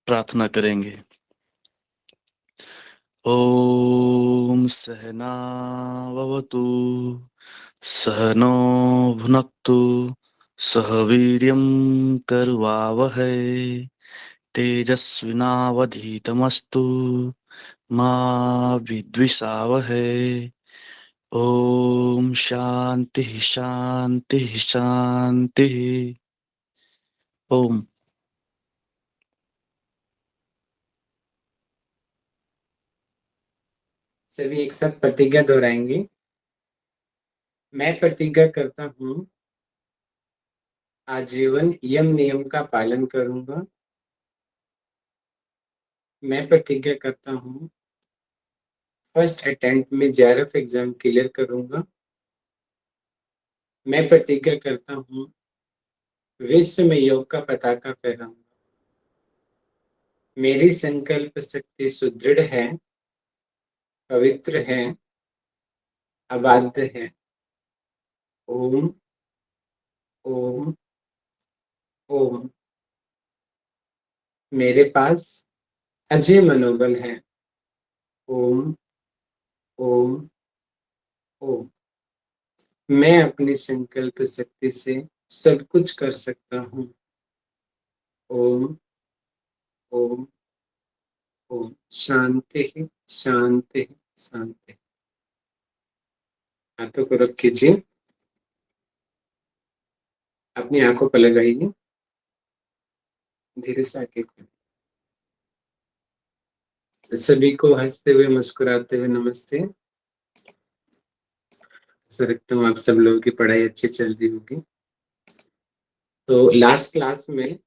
प्रार्थना करेंगे। ओम सहना भवतु सहनो भुनक्तु सह वीर्यं करवावहै तेजस्विनावधीतमस्तु मा विद्विषावहै। ओम शांति शांति शांति। ओम। सभी एक साथ प्रतिज्ञा दोहराएंगे। मैं प्रतिज्ञा करता हूँ आजीवन यम नियम का पालन करूंगा। मैं प्रतिज्ञा करता हूँ फर्स्ट अटेम्प्ट में जेआरएफ एग्जाम क्लियर करूंगा। मैं प्रतिज्ञा करता हूँ विश्व में योग का पताका फहराऊंगा। मेरी संकल्प शक्ति सुदृढ़ है, पवित्र है, अबाध्य है। ओम ओम ओम। मेरे पास अजय मनोबल है। ओम ओम ओम। मैं अपनी संकल्प शक्ति से सब कुछ कर सकता हूँ। ओम ओम ओम। शांति शांति शांति। हाथों को रख कीजिए, अपनी आंखों पर लगाइए, धीरे से आंखें खोलिए। सभी को हंसते हुए मुस्कुराते हुए नमस्ते। ऐसा रखता हूँ आप सब लोगों की पढ़ाई अच्छी चल रही होगी। तो लास्ट क्लास में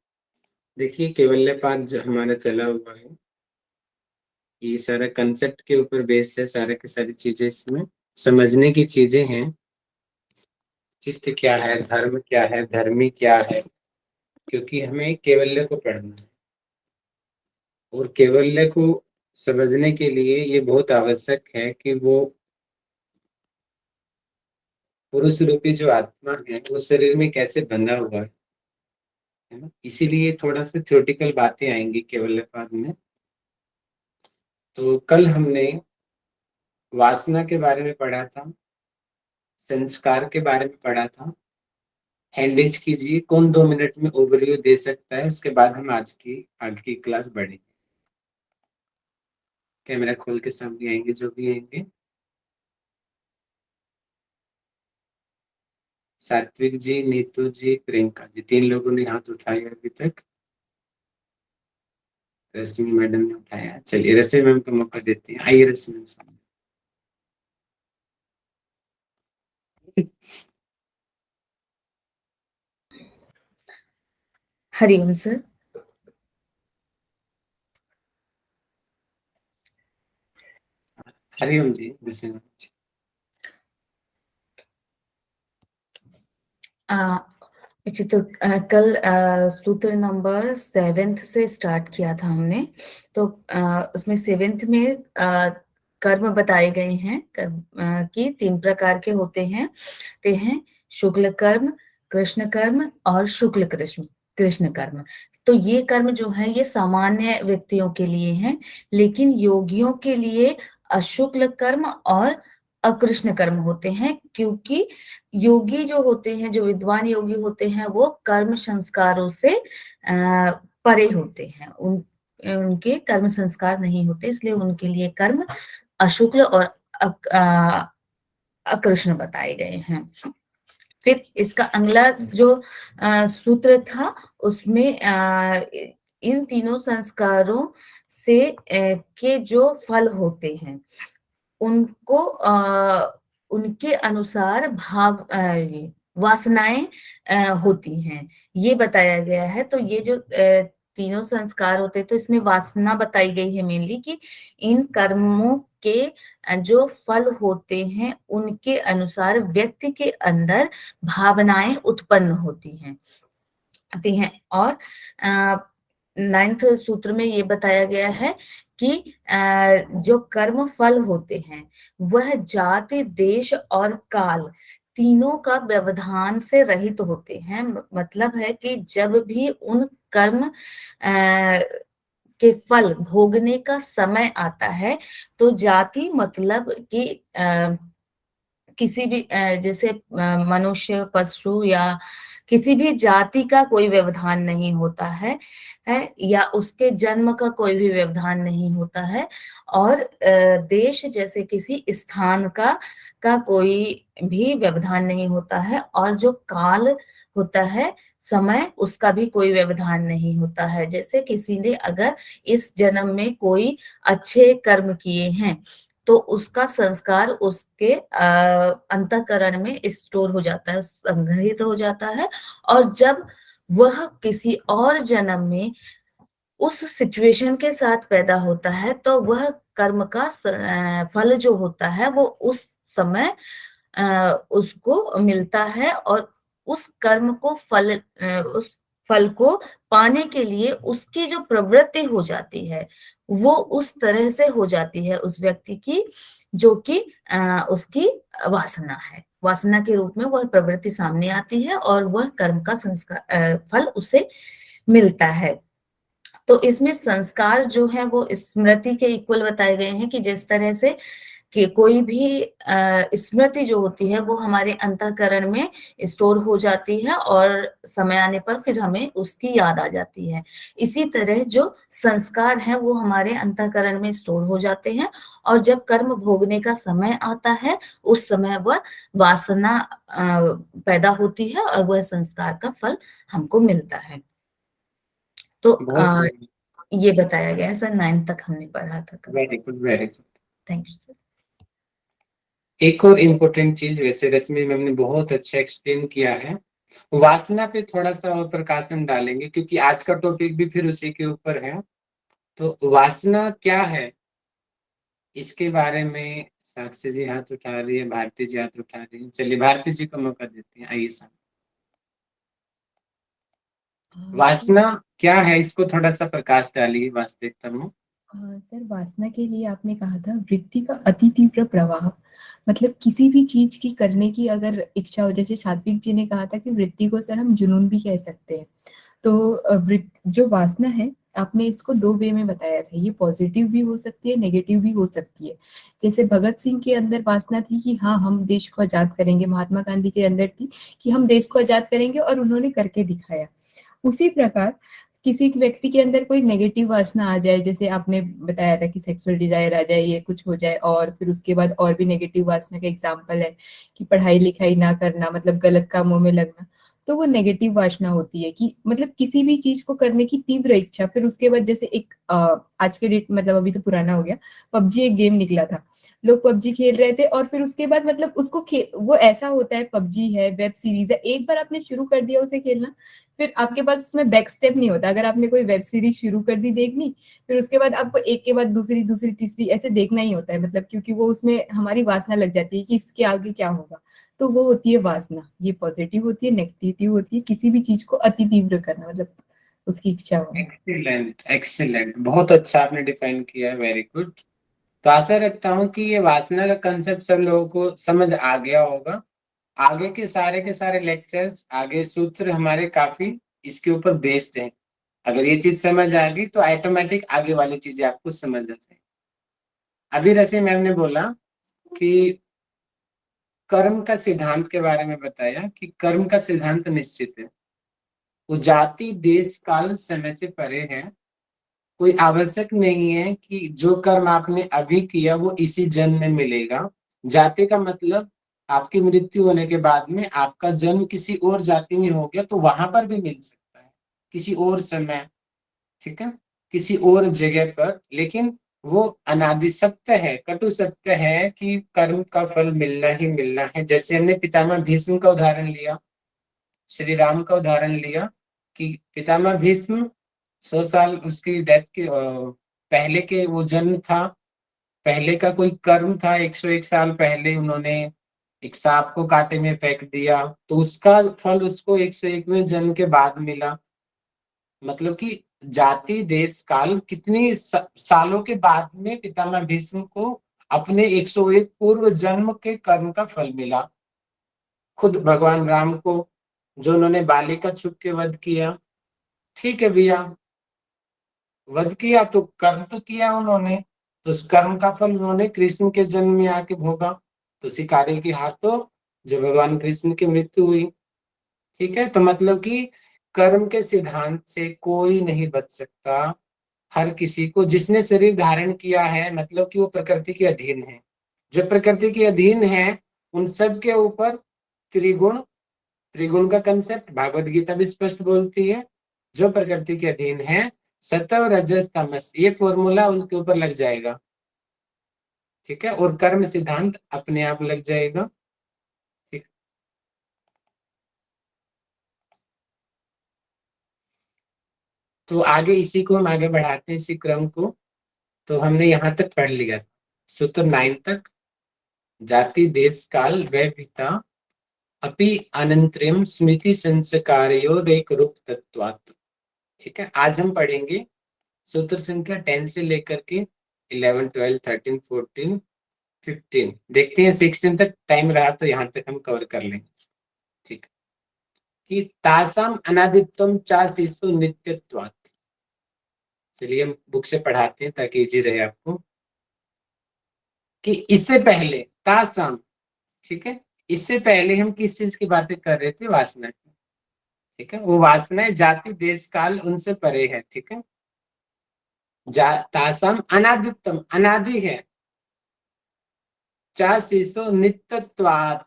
देखिए केवल्य पाठ जो हमारा चला हुआ है, ये सारा कंसेप्ट के ऊपर बेस है। सारे की सारी चीजें इसमें समझने की चीजें हैं। चित्त क्या है, धर्म क्या है, धर्मी क्या है, क्योंकि हमें केवल्य को पढ़ना है और केवल्य को समझने के लिए ये बहुत आवश्यक है कि वो पुरुष रूपी जो आत्मा है वो शरीर में कैसे बंधा हुआ है ना। इसीलिए थोड़ा सा थ्योरेटिकल बातें आएंगी केवल्यपाद में। तो कल हमने वासना के बारे में पढ़ा था, संस्कार के बारे में पढ़ा था। हैंडेज कीजिए, कौन 2 मिनट में ओवरव्यू दे सकता है, उसके बाद हम आज की आगे की क्लास बढ़ेंगे। कैमरा खोल के सामने आएंगे जो भी आएंगे। सात्विक जी, नीतू जी, प्रियंका जी, 3 लोगों ने हाथ उठाया अभी तक। रश्मि मैडम ने उठाया। चलिए रश्मि मैम को मौका देते हैं। आइए रश्मि मैम सामने। हरिओम सर। हरिओम जी, रश्मि मैम। तो कल सूत्र नंबर 7 से स्टार्ट किया था हमने। तो उसमें 7 में कर्म बताए गए हैं। कर्म कि 3 प्रकार के होते हैं। ते हैं शुक्ल कर्म, कृष्ण कर्म और शुक्ल कृष्ण कर्म। तो ये कर्म जो है ये सामान्य व्यक्तियों के लिए हैं, लेकिन योगियों के लिए अशुक्ल कर्म और अकृष्ण कर्म होते हैं, क्योंकि योगी जो होते हैं, जो विद्वान योगी होते हैं, वो कर्म संस्कारों से परे होते हैं। उनके कर्म संस्कार नहीं होते, इसलिए उनके लिए कर्म अशुक्ल और अकृष्ण बताए गए हैं। फिर इसका अगला जो सूत्र था उसमें इन तीनों संस्कारों से के जो फल होते हैं उनको उनके अनुसार वासनाएं होती हैं, ये बताया गया है। तो ये जो तीनों संस्कार होते हैं, तो इसमें वासना बताई गई है मेनली कि इन कर्मों के जो फल होते हैं उनके अनुसार व्यक्ति के अंदर भावनाएं उत्पन्न होती हैं। और 9th सूत्र में ये बताया गया है कि जो कर्म फल होते हैं वह जाति, देश और काल तीनों का व्यवधान से रहित होते हैं। मतलब है कि जब भी उन कर्म के फल भोगने का समय आता है तो जाति मतलब कि किसी भी जैसे मनुष्य, पशु या किसी भी जाति का कोई व्यवधान नहीं होता है या उसके जन्म का कोई भी व्यवधान नहीं होता है और देश जैसे किसी स्थान का कोई भी व्यवधान नहीं होता है और जो काल होता है, समय, उसका भी कोई व्यवधान नहीं होता है। जैसे किसी ने अगर इस जन्म में कोई अच्छे कर्म किए हैं तो उसका संस्कार उसके अंतःकरण में स्टोर हो जाता है, संग्रहित हो जाता है और जब वह किसी और जन्म में उस सिचुएशन के साथ पैदा होता है तो वह कर्म का फल जो होता है वो उस समय उसको मिलता है और उस कर्म को उस फल को पाने के लिए उसकी जो प्रवृत्ति हो जाती है वो उस तरह से हो जाती है उस व्यक्ति की, जो कि उसकी वासना है। वासना के रूप में वह प्रवृत्ति सामने आती है और वह कर्म का संस्कार फल उसे मिलता है। तो इसमें संस्कार जो है वो स्मृति के इक्वल बताए गए हैं कि जिस तरह से कि कोई भी स्मृति जो होती है वो हमारे अंतःकरण में स्टोर हो जाती है और समय आने पर फिर हमें उसकी याद आ जाती है। इसी तरह जो संस्कार है वो हमारे अंतःकरण में स्टोर हो जाते हैं और जब कर्म भोगने का समय आता है उस समय वह वासना पैदा होती है और वह संस्कार का फल हमको मिलता है। तो बहुत ये बताया गया है सर, 9 तक हमने पढ़ा था। Very good, very good. Thank you sir. एक और इम्पोर्टेंट चीज, वैसे रश्मि मैम ने बहुत अच्छा एक्सप्लेन किया है, वासना पे थोड़ा सा और प्रकाशन डालेंगे क्योंकि आज का टॉपिक भी फिर उसी के ऊपर है। तो वासना क्या है इसके बारे में साक्षी जी हाथ उठा रही है, भारती जी हाथ उठा रही है। चलिए भारती जी को मौका देते हैं, आइए साहब। वासना क्या है इसको थोड़ा सा प्रकाश डालिए वास्तविकता में। सर, वासना के लिए आपने कहा था वृत्ति का अति तीव्र प्रवाह, मतलब किसी भी चीज की करने की अगर इच्छा हो, जैसे सात्विक जी ने कहा था कि वृत्ति को सर हम जुनून भी कह सकते हैं। तो जो वासना है, आपने इसको 2 वे में बताया था, ये पॉजिटिव भी हो सकती है, नेगेटिव भी हो सकती है। जैसे भगत सिंह के अंदर वासना थी कि हाँ हम देश को आजाद करेंगे, महात्मा गांधी के अंदर थी कि हम देश को आजाद करेंगे और उन्होंने करके दिखाया। उसी प्रकार किसी व्यक्ति के अंदर कोई नेगेटिव वासना आ जाए, जैसे आपने बताया था कि सेक्सुअल डिजायर आ जाए, ये कुछ हो जाए, और फिर उसके बाद और भी नेगेटिव वासना का एग्जांपल है कि पढ़ाई लिखाई ना करना, मतलब गलत कामों में लगना, तो वो नेगेटिव वासना होती है कि मतलब किसी भी चीज को करने की तीव्र इच्छा। फिर उसके बाद जैसे एक आज के डेट, मतलब अभी तो पुराना हो गया, पबजी एक गेम निकला था, लोग पबजी खेल रहे थे और फिर उसके बाद मतलब उसको वो ऐसा होता है, पबजी है, वेब सीरीज है, एक बार आपने शुरू कर दिया उसे खेलना, फिर आपके पास उसमें बैक स्टेप नहीं होता। अगर आपने कोई वेब सीरीज शुरू कर दी देखनी, फिर उसके बाद आपको एक के बाद दूसरी, दूसरी तीसरी ऐसे देखना ही होता है, मतलब क्योंकि वो उसमें हमारी वासना लग जाती है कि इसके आगे क्या होगा। तो वो होती है वासना, ये पॉजिटिव होती है, नेगेटिव होती है, किसी भी चीज को अति तीव्र करना, मतलब उसकी इच्छा हो। एक्सीलेंट, एक्सीलेंट, बहुत अच्छा आपने डिफाइन किया है, वेरी गुड। तो आशा रखता हूँ कि ये वासना का कंसेप्ट सब लोगों को समझ आ गया होगा। आगे के सारे लेक्चर्स, आगे सूत्र हमारे काफी इसके ऊपर बेस्ड हैं। अगर ये चीज समझ आ गई तो ऑटोमेटिक आगे वाली चीजें आपको समझ आ जाएगी। अभी रसी मैम ने बोला कि कर्म का सिद्धांत के बारे में बताया कि कर्म का सिद्धांत निश्चित है, वो जाति देश काल समय से परे है। कोई आवश्यक नहीं है कि जो कर्म आपने अभी किया वो इसी जन्म में मिलेगा। जाति का मतलब आपकी मृत्यु होने के बाद में आपका जन्म किसी और जाति में हो गया तो वहां पर भी मिल सकता है, किसी और समय, ठीक है, किसी और जगह पर। लेकिन वो अनादि सत्य है, कटु सत्य है कि कर्म का फल मिलना ही मिलना है। जैसे हमने पितामह भीष्म का उदाहरण लिया, श्री राम का उदाहरण लिया कि पितामह भीष्म 100 साल उसकी डेथ के पहले के वो जन्म था, पहले का कोई कर्म था, 101 साल पहले उन्होंने एक सांप को कांटे में फेंक दिया तो उसका फल उसको 101वें जन्म के बाद मिला। मतलब कि जाति देश काल कितनी सालों के बाद में पितामह भीष्म को अपने 101 पूर्व जन्म के कर्म का फल मिला। खुद भगवान राम को जो उन्होंने बालिका छुप के वध किया, ठीक है भैया, वध किया तो कर्म तो किया उन्होंने, तो उस कर्म का फल उन्होंने कृष्ण के जन्म में आके भोगा। तो शिकारी की हाथों जो भगवान कृष्ण की मृत्यु हुई। ठीक है, तो मतलब कि कर्म के सिद्धांत से कोई नहीं बच सकता। हर किसी को, जिसने शरीर धारण किया है मतलब कि वो प्रकृति के अधीन है। जो प्रकृति के अधीन है उन सब के ऊपर त्रिगुण, त्रिगुण का कंसेप्ट भागवत गीता भी स्पष्ट बोलती है। जो प्रकृति के अधीन है, सत्व रजस तमस, ये फॉर्मूला उनके ऊपर लग जाएगा। ठीक है, और कर्म सिद्धांत अपने आप लग जाएगा। ठीक, तो आगे इसी को हम आगे बढ़ाते हैं, इसी क्रम को। तो हमने यहाँ तक पढ़ लिया, सूत्र 9 तक। जाति देश काल व पिता अपि अनंतरिम स्मृति संस्कारयोरेक रूप तत्वात्। ठीक है, आज हम पढ़ेंगे सूत्र संख्या 10 से लेकर के 11, 12, 13, 14, 15। देखते हैं 16 तक टाइम रहा तो यहाँ तक हम कवर कर लेंगे। ठीक, कि तासाम अनादित्वम चा शिशु नित्यत्वात्। चलिए हम बुक से पढ़ाते हैं ताकि इजी रहे आपको। कि इससे पहले तासाम, ठीक है, इससे पहले हम किस चीज की बातें कर रहे थे? वासना की। ठीक है, वो वासनाएं जाति देश काल उनसे परे है। ठीक है, तासाम अनादित्वम, अनादि है, चा शिशु नित्यत्वात्।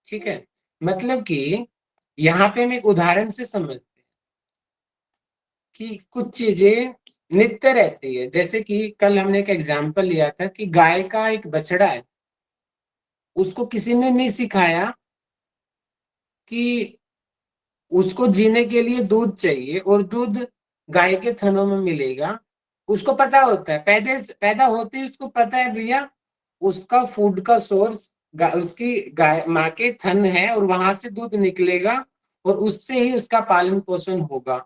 ठीक है, मतलब कि यहाँ पे हम एक उदाहरण से समझते हैं कि कुछ चीजें नित्य रहती है। जैसे कि कल हमने एक एग्जाम्पल लिया था कि गाय का एक बछड़ा है, उसको किसी ने नहीं सिखाया कि उसको जीने के लिए दूध चाहिए और दूध गाय के थनों में मिलेगा। उसको पता होता है, पैदा होते ही उसको पता है भैया उसका फूड का सोर्स उसकी गाय माँ के थन है और वहां से दूध निकलेगा और उससे ही उसका पालन पोषण होगा।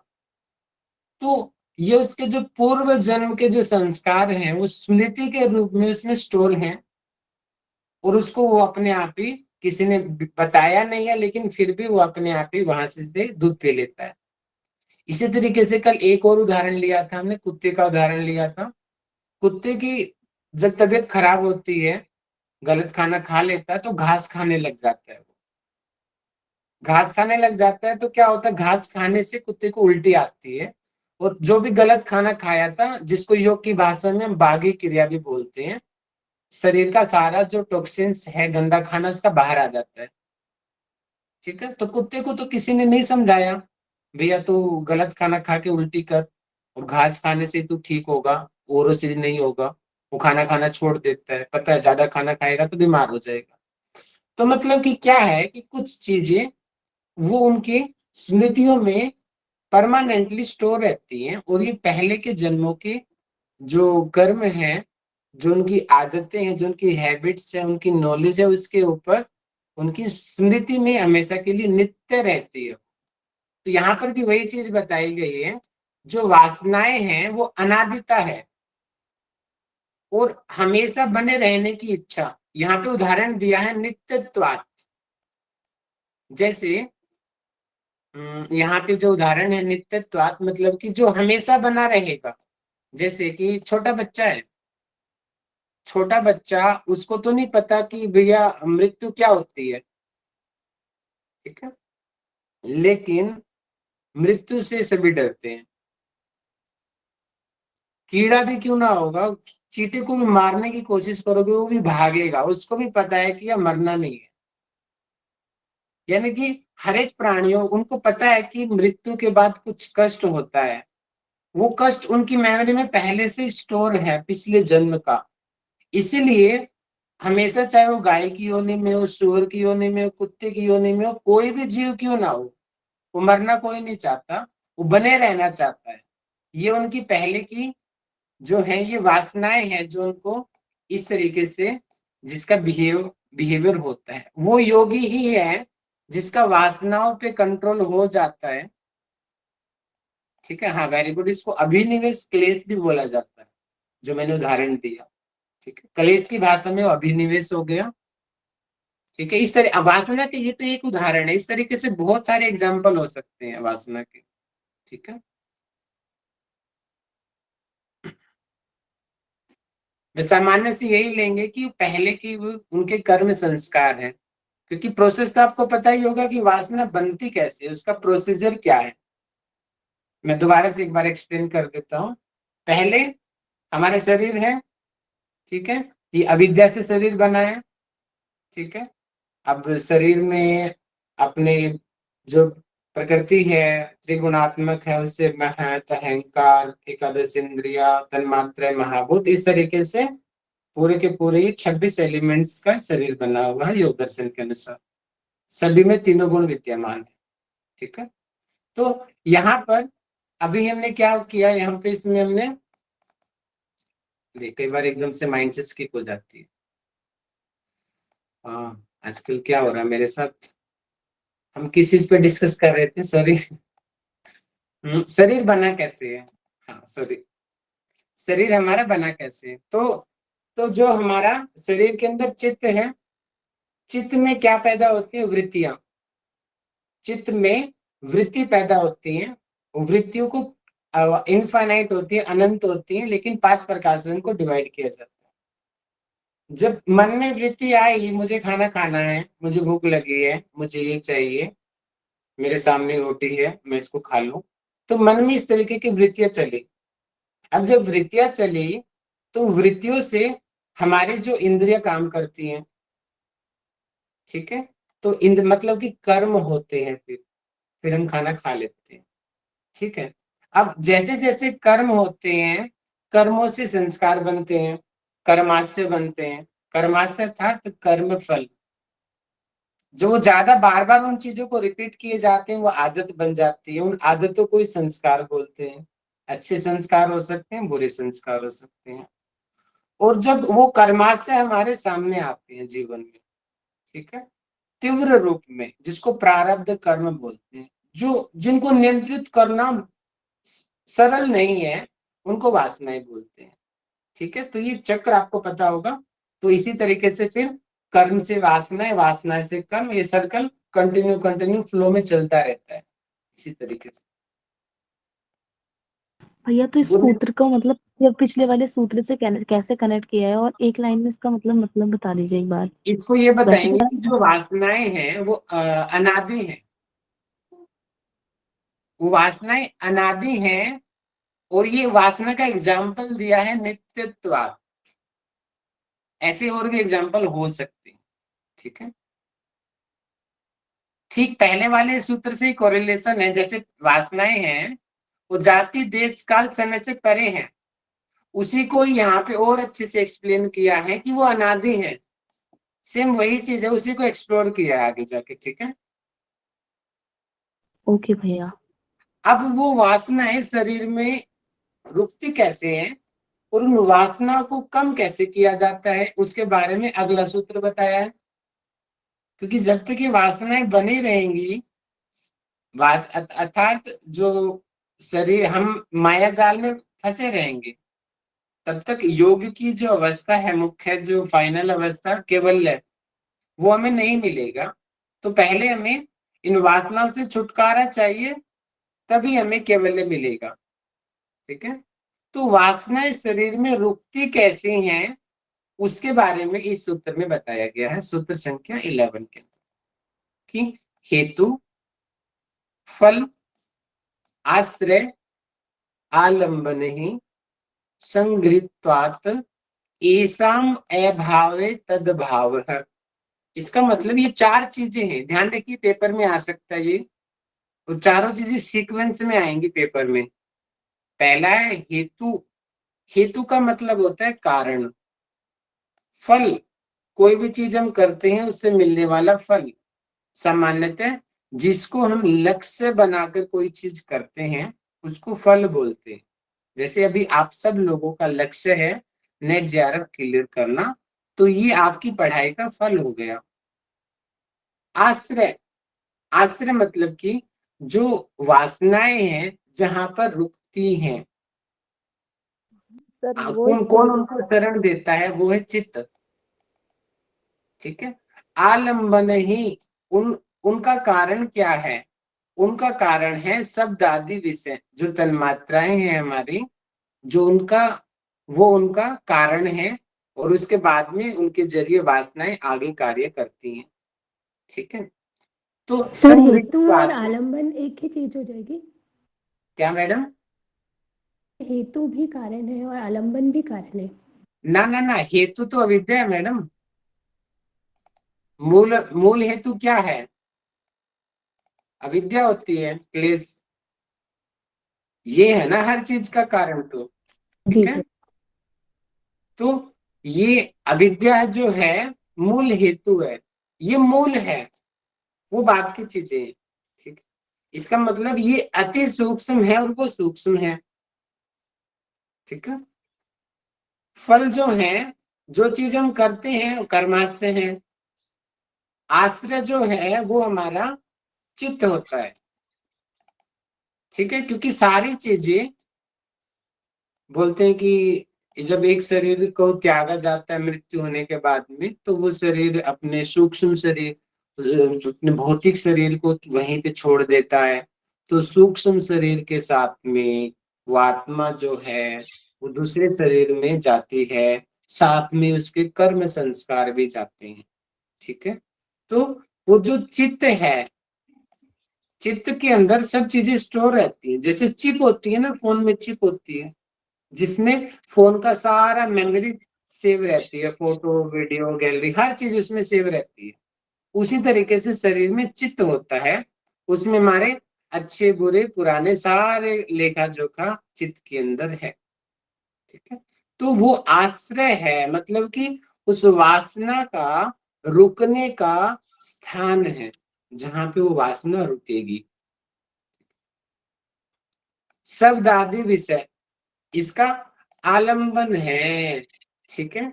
तो ये उसके जो पूर्व जन्म के जो संस्कार हैं वो स्मृति के रूप में उसमें स्टोर हैं, और उसको वो अपने आप ही, किसी ने बताया नहीं है लेकिन फिर भी वो अपने आप ही वहां से दूध पी लेता है। इसी तरीके से कल एक और उदाहरण लिया था हमने, कुत्ते का उदाहरण लिया था। कुत्ते की जब तबीयत खराब होती है, गलत खाना खा लेता है तो घास खाने लग जाता है। घास खाने लग जाता है तो क्या होता है, घास खाने से कुत्ते को उल्टी आती है, और जो भी गलत खाना खाया था, जिसको योग की भाषा में हम बाघी क्रिया भी बोलते हैं, शरीर का सारा जो टॉक्सिन्स है, गंदा खाना, उसका बाहर आ जाता है। ठीक है, तो कुत्ते को तो किसी ने नहीं समझाया भैया तू गलत खाना खा के उल्टी कर और घास खाने से तू ठीक होगा, और से नहीं होगा। वो खाना खाना छोड़ देता है, पता है ज्यादा खाना खाएगा तो बीमार हो जाएगा। तो मतलब कि क्या है कि कुछ चीजें वो उनकी स्मृतियों में परमानेंटली स्टोर रहती हैं, और ये पहले के जन्मों के जो कर्म है, जो उनकी आदतें हैं, जो उनकी हैबिट्स है, उनकी नॉलेज है, उसके ऊपर उनकी स्मृति में हमेशा के लिए नित्य रहती है। तो यहाँ पर भी वही चीज बताई गई है, जो वासनाएं हैं वो अनादिता है और हमेशा बने रहने की इच्छा। यहाँ पे उदाहरण दिया है नित्यत्वात्। जैसे यहाँ पे जो उदाहरण है नित्यत्वात्, मतलब कि जो हमेशा बना रहेगा। जैसे कि छोटा बच्चा है, छोटा बच्चा, उसको तो नहीं पता कि भैया मृत्यु क्या होती है। ठीक है, लेकिन मृत्यु से सभी डरते हैं। कीड़ा भी क्यों ना होगा, चींटी को भी मारने की कोशिश करोगे वो भी भागेगा, उसको भी पता है कि यह मरना नहीं है। यानी कि हर एक प्राणियों, उनको पता है कि मृत्यु के बाद कुछ कष्ट होता है। वो कष्ट उनकी मेमोरी में पहले से स्टोर है, पिछले जन्म का। इसीलिए हमेशा, चाहे वो गाय की योनि में हो, सूअर की योनि में हो, कुत्ते की योनि में हो, कोई भी जीव क्यों ना हो, वो मरना कोई नहीं चाहता, वो बने रहना चाहता है। ये उनकी पहले की जो है ये वासनाएं हैं, जो उनको इस तरीके से, जिसका बिहेवियर होता है। वो योगी ही है जिसका वासनाओं पे कंट्रोल हो जाता है। ठीक है, हाँ वेरी गुड। इसको अभिनिवेश क्लेश भी बोला जाता है, जो मैंने उदाहरण दिया। ठीक है, क्लेश की भाषा में वो अभिनिवेश हो गया। ठीक है, इस तरह वासना के, ये तो एक उदाहरण है, इस तरीके से बहुत सारे एग्जाम्पल हो सकते हैं वासना के। ठीक है, सामान्य से यही लेंगे कि पहले की उनके कर्म संस्कार है, क्योंकि प्रोसेस तो आपको पता ही होगा कि वासना बनती कैसे है, उसका प्रोसीजर क्या है। मैं दोबारा से एक बार एक्सप्लेन कर देता हूँ। पहले हमारे शरीर है, ठीक है, ये अविद्या से शरीर बना है, ठीक है। अब शरीर में अपने जो प्रकृति है त्रिगुणात्मक है, उससे महत, अहंकार, एकादश इंद्रिया, तन्मात्रा, महाभूत, इस तरीके से पूरे के पूरे 26 एलिमेंट्स का शरीर बना हुआ है योग दर्शन के अनुसार। सभी में तीनों गुण विद्यमान है, ठीक है। तो यहाँ पर अभी हमने क्या किया, यहाँ पे इसमें हमने कई बार एकदम से माइंड से स्किप हो जाती है। हाँ, आजकल क्या हो रहा है मेरे साथ, हम किस चीज पे डिस्कस कर रहे थे, सॉरी। शरीर बना कैसे है, हाँ सॉरी, शरीर हमारा बना कैसे है। तो जो हमारा शरीर के अंदर चित्त है, चित्त में क्या पैदा होती है, वृत्तियां। चित्त में वृत्ति पैदा होती है, वृत्तियों को इनफाइनाइट होती है, अनंत होती है, लेकिन 5 प्रकार से उनको डिवाइड किया जाता है। जब मन में वृत्ति आई, मुझे खाना खाना है, मुझे भूख लगी है, मुझे ये चाहिए, मेरे सामने रोटी है, मैं इसको खा लूं, तो मन में इस तरीके की वृत्तियां चली। अब जब वृत्तियां चली तो वृत्तियों से हमारी जो इंद्रियां काम करती हैं, ठीक है। तो इंद्र मतलब कि कर्म होते हैं, फिर हम खाना खा लेते हैं, ठीक है। अब जैसे जैसे कर्म होते हैं, कर्मों से संस्कार बनते हैं, कर्माशय बनते हैं। कर्माशय अर्थात कर्म फल, जो ज्यादा बार बार उन चीजों को रिपीट किए जाते हैं वो आदत बन जाती है, उन आदतों को ही संस्कार बोलते हैं। अच्छे संस्कार हो सकते हैं, बुरे संस्कार हो सकते हैं। और जब वो कर्माशय हमारे सामने आते हैं जीवन में, ठीक है, तीव्र रूप में, जिसको प्रारब्ध कर्म बोलते हैं, जो जिनको नियंत्रित करना सरल नहीं है, उनको वासनाएं बोलते हैं, ठीक है। तो ये चक्र आपको पता होगा। तो इसी तरीके से फिर कर्म से वासनाएं, वासनाएं से कर्म, ये सर्कल कंटिन्यू कंटिन्यू फ्लो में चलता रहता है इसी तरीके से। भैया तो इस सूत्र को मतलब ये पिछले वाले सूत्र से कैसे कनेक्ट किया है, और एक लाइन में इसका मतलब बता दीजिए एक बार। इसको ये वैसे बताएंगे तो कि जो वासनाएं हैं वो अनादि हैं, वो वासनाएं अनादि हैं। और ये वासना का एग्जाम्पल दिया है नित्यत्वात्, ऐसे और भी एग्जाम्पल हो सकते हैं, ठीक है। ठीक पहले वाले सूत्र से कोरिलेशन है, जैसे वासनाएं हैं वो जाति देश काल समय से परे हैं, उसी को यहाँ पे और अच्छे से एक्सप्लेन किया है कि वो अनादि है। सेम वही चीज है, उसी को एक्सप्लोर किया है आगे जाके, ठीक है। ओके भैया। अब वो वासनाएं शरीर में रुकती कैसे हैं और उन वासना को कम कैसे किया जाता है, उसके बारे में अगला सूत्र बताया है। क्योंकि जब तक ये वासनाएं बनी रहेंगी, अर्थात जो शरीर, हम माया जाल में फंसे रहेंगे, तब तक योग की जो अवस्था है, मुख्य जो फाइनल अवस्था केवल्य, वो हमें नहीं मिलेगा। तो पहले हमें इन वासनाओं से छुटकारा चाहिए, तभी हमें केवल्य मिलेगा, ठीक है। तो वासनाएं शरीर में रुकती कैसे हैं, उसके बारे में इस सूत्र में बताया गया है, सूत्र संख्या 11 के, कि हेतु, फल, आश्रय, आलंबन ही संगृत्वात् एसाम अभावे तद्भाव है। इसका मतलब ये 4 चीजें हैं, ध्यान रखिए, पेपर में आ सकता है ये, तो चारों चीजें सीक्वेंस में आएंगी पेपर में। पहला है हेतु, हेतु का मतलब होता है कारण। फल, कोई भी चीज हम करते हैं उससे मिलने वाला फल। सामान्यतः जिसको हम लक्ष्य बनाकर कोई चीज करते हैं उसको फल बोलते हैं। जैसे अभी आप सब लोगों का लक्ष्य है नेट जेआरएफ क्लियर करना, तो ये आपकी पढ़ाई का फल हो गया। आश्रय, आश्रय मतलब कि जो वासनाएं हैं जहां पर रुकती हैं, सर वो कौन कौन उनको शरण देता है, वो है चित्त, ठीक है। आलंबन ही, उनका कारण क्या है, उनका कारण है शब्द आदि विषय, जो तन्मात्राएं हैं हमारी, जो उनका वो उनका कारण है और उसके बाद में उनके जरिए वासनाएं आगे कार्य करती हैं। ठीक है, तो सर हेतु और संवृत्तवाद, आलंबन एक ही चीज हो जाएगी? क्या मैडम? हेतु भी कारण है और आलंबन भी कारण है? ना ना ना, हेतु तो अविद्या है मैडम। मूल मूल हेतु क्या है? अविद्या होती है, क्लेश। ये है ना हर चीज का कारण तो। जी ठीक है, जी। तो ये अविद्या जो है मूल हेतु है, ये मूल है, वो बात की चीजें हैं। ठीक है, इसका मतलब ये अति सूक्ष्म है और वो सूक्ष्म है। ठीक है, फल जो है, जो चीज हम करते हैं वो कर्माश्रय है। आश्रय जो है वो हमारा चित्त होता है। ठीक है, क्योंकि सारी चीजें बोलते हैं कि जब एक शरीर को त्यागा जाता है मृत्यु होने के बाद में, तो वो शरीर अपने सूक्ष्म शरीर, अपने भौतिक शरीर को वहीं पे छोड़ देता है। तो सूक्ष्म शरीर के साथ में वो आत्मा जो है वो दूसरे शरीर में जाती है, साथ में उसके कर्म संस्कार भी जाते हैं। ठीक है, तो वो जो चित्त है, चित्त के अंदर सब चीजें स्टोर रहती है। जैसे चिप होती है ना, फोन में चिप होती है जिसमें फोन का सारा मेमोरी सेव रहती है, फोटो वीडियो गैलरी हर चीज उसमें सेव रहती है। उसी तरीके से शरीर में चित्त होता है, उसमें हमारे अच्छे बुरे पुराने सारे लेखा जोखा चित्त के अंदर है। ठीक है, तो वो आश्रय है, मतलब कि उस वासना का रुकने का स्थान है, जहां पे वो वासना रुकेगी। शब्द आदि विषय इसका आलंबन है। ठीक है,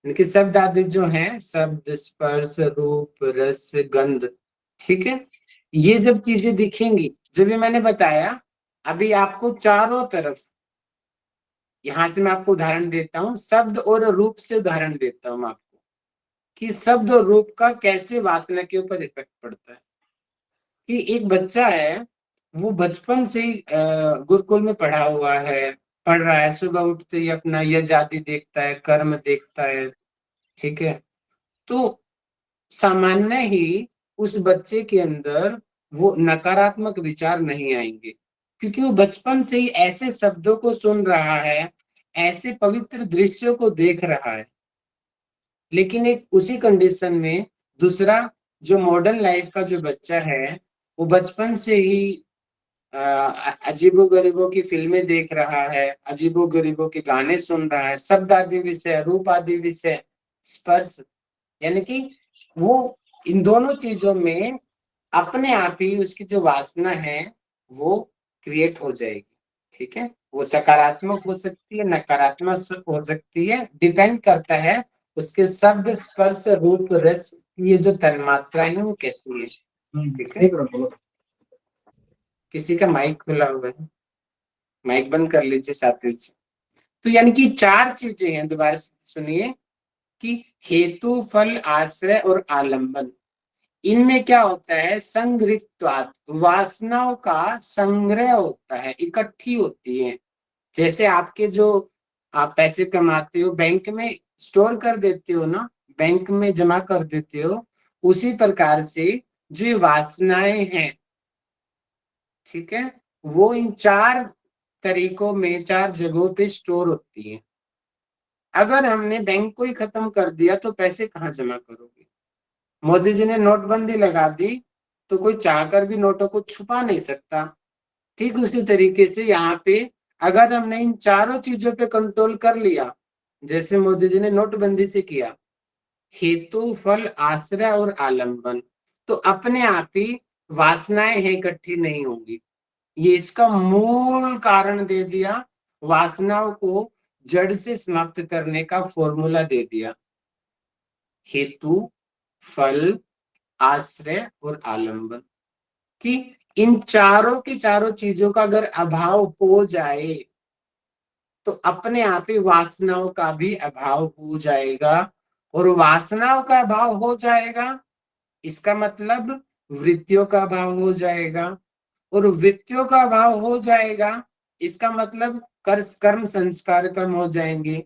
इनके शब्द आदि जो हैं, शब्द स्पर्श रूप रस गंध, ठीक है, ये जब चीजें दिखेंगी, जब भी मैंने बताया अभी आपको चारों तरफ, यहां से मैं आपको उदाहरण देता हूं, शब्द और रूप से उदाहरण देता हूं आपको कि शब्द और रूप का कैसे वासना के ऊपर इफेक्ट पड़ता है। कि एक बच्चा है, वो बचपन से ही गुरुकुल में पढ़ा हुआ है, पढ़ रहा है, सुबह उठते ही अपना यह जाति देखता है, कर्म देखता है। ठीक है, तो सामान्य ही उस बच्चे के अंदर वो नकारात्मक विचार नहीं आएंगे, क्योंकि वो बचपन से ही ऐसे शब्दों को सुन रहा है, ऐसे पवित्र दृश्यों को देख रहा है। लेकिन एक उसी कंडीशन में दूसरा जो मॉडर्न लाइफ का जो बच्चा है, वो बचपन से ही अजीबो गरीबों की फिल्में देख रहा है, अजीबो गरीबों के गाने सुन रहा है, शब्द आदि विषय, रूप आदि विषय, स्पर्श, यानी कि वो इन दोनों चीजों में अपने आप ही उसकी जो वासना है वो क्रिएट हो जाएगी। ठीक है, वो सकारात्मक हो सकती है, नकारात्मक हो सकती है, डिपेंड करता है उसके शब्द स्पर्श रूप रस, ये जो तन्मात्रा है वो कैसी है। ठीक है, किसी का माइक खुला हुआ है, माइक बंद कर लीजिए सात्विक जी। तो यानी कि चार चीजें हैं, दोबारा सुनिए, कि हेतु फल आश्रय और आलंबन। इनमें क्या होता है, संग्रहित्वात्, वासनाओं का संग्रह होता है, इकट्ठी होती है। जैसे आपके जो आप पैसे कमाते हो बैंक में स्टोर कर देते हो ना, बैंक में जमा कर देते हो, उसी प्रकार से जो ये वासनाएं हैं, ठीक है, वो इन चार तरीकों में, चार जगहों पे स्टोर होती है। अगर हमने बैंक को ही खत्म कर दिया तो पैसे कहाँ जमा करोगे? मोदी जी ने नोटबंदी लगा दी तो कोई चाहकर भी नोटों को छुपा नहीं सकता। ठीक उसी तरीके से यहाँ पे अगर हमने इन चारों चीजों पे कंट्रोल कर लिया, जैसे मोदी जी ने नोटबंदी से किया, हेतु फल आश्रय और आलंबन, तो अपने आप ही वासनाएं हैं इकट्ठी नहीं होंगी। ये इसका मूल कारण दे दिया, वासनाओं को जड़ से समाप्त करने का फॉर्मूला दे दिया। हेतु फल आश्रय और आलंबन, कि इन चारों की चारों चीजों का अगर अभाव हो जाए तो अपने आप ही वासनाओं का भी अभाव हो जाएगा। और वासनाओं का अभाव हो जाएगा, इसका मतलब वृत्तियों का अभाव हो जाएगा। और वृत्तियों का अभाव हो जाएगा, इसका मतलब कर्म संस्कार कम हो जाएंगे।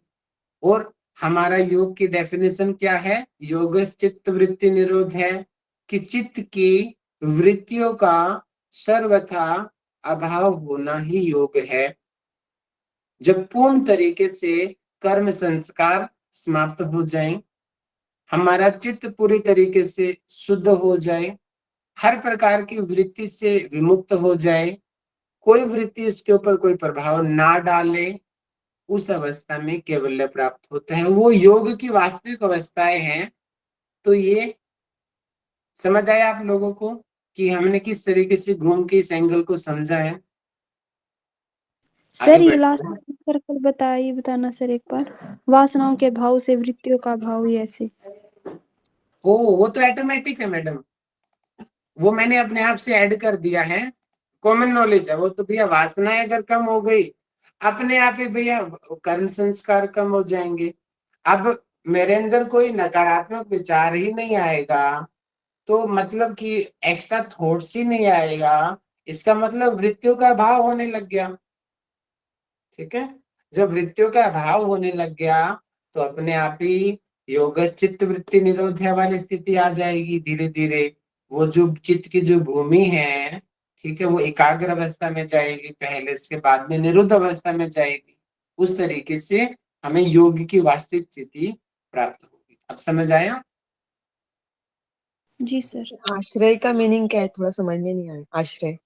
और हमारा योग की डेफिनेशन क्या है? योग चित्त वृत्ति निरोध है कि चित्त की वृत्तियों का सर्वथा अभाव होना ही योग है। जब पूर्ण तरीके से कर्म संस्कार समाप्त हो जाए, हमारा चित्त पूरी तरीके से शुद्ध हो जाए, हर प्रकार की वृत्ति से विमुक्त हो जाए, कोई वृत्ति उसके ऊपर कोई प्रभाव ना डाले, उस अवस्था में कैवल्य प्राप्त होता है। वो योग की वास्तविक अवस्थाएं हैं। तो ये समझ आया आप लोगों को कि हमने किस तरीके से घूम के इस एंगल को समझा है? आगे सर ये बढ़ते लास्ट हैं। सर्कल बताना सर एक बार, वासनाओं के भाव से वृत्तियों का भाव, ये ऐसे। ओ, वो तो ऑटोमेटिक है मैडम, वो मैंने अपने आप से ऐड कर दिया है, कॉमन नॉलेज है वो तो भैया। वासनाएं अगर कम हो गई, अपने आप ही भैया कर्म संस्कार कम हो जाएंगे। अब मेरे अंदर कोई नकारात्मक विचार ही नहीं आएगा, तो मतलब कि एक्स्ट्रा थॉट्स ही नहीं आएगा, इसका मतलब वृत्तियों का अभाव होने लग गया। ठीक है, जब वृत्तियों का अभाव होने लग गया तो अपने आप ही योग चित्त वृत्ति निरोध वाली स्थिति आ जाएगी। धीरे धीरे वो जो चित्त की जो भूमि है, ठीक है, वो एकाग्र अवस्था में जाएगी पहले, उसके बाद में निरुद्ध अवस्था में जाएगी। उस तरीके से हमें योग की वास्तविक स्थिति प्राप्त होगी। अब समझ आया? जी सर। आश्रय का मीनिंग क्या है? थोड़ा समझ में नहीं आया। आश्रय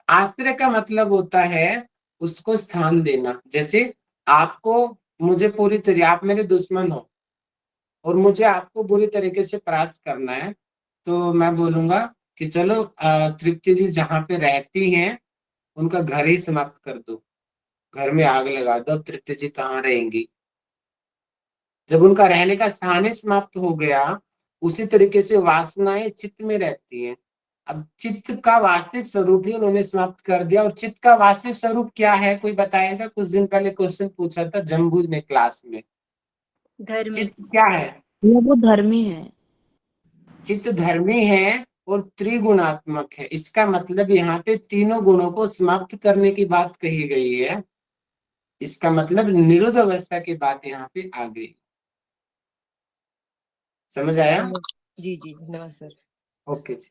आश्रय का मतलब होता है उसको स्थान देना। जैसे आपको मुझे पूरी तरह, आप मेरे दुश्मन हो और मुझे आपको बुरी तरीके से परास्त करना है, तो मैं बोलूंगा कि चलो तृप्ति जी जहाँ पे रहती हैं उनका घर ही समाप्त कर दो, घर में आग लगा दो, तृप्ति जी कहाँ रहेंगी। जब उनका रहने का स्थान ही समाप्त हो गया, उसी तरीके से वासनाएं चित्त में रहती हैं। अब चित्त का वास्तविक स्वरूप ही उन्होंने समाप्त कर दिया। और चित्त का वास्तविक स्वरूप क्या है, कोई बताएगा? कुछ दिन पहले क्वेश्चन पूछा था जम्बू ने क्लास में, धर्मी। चित्त क्या है? वो धर्मी है। चित्त धर्मी है और त्रिगुणात्मक है। इसका मतलब यहाँ पे तीनों गुणों को समाप्त करने की बात कही गई है। इसका मतलब निरुद्ध अवस्था की बात यहाँ पे आ गई। समझ आया? जी जी, धन्यवाद सर। ओके जी,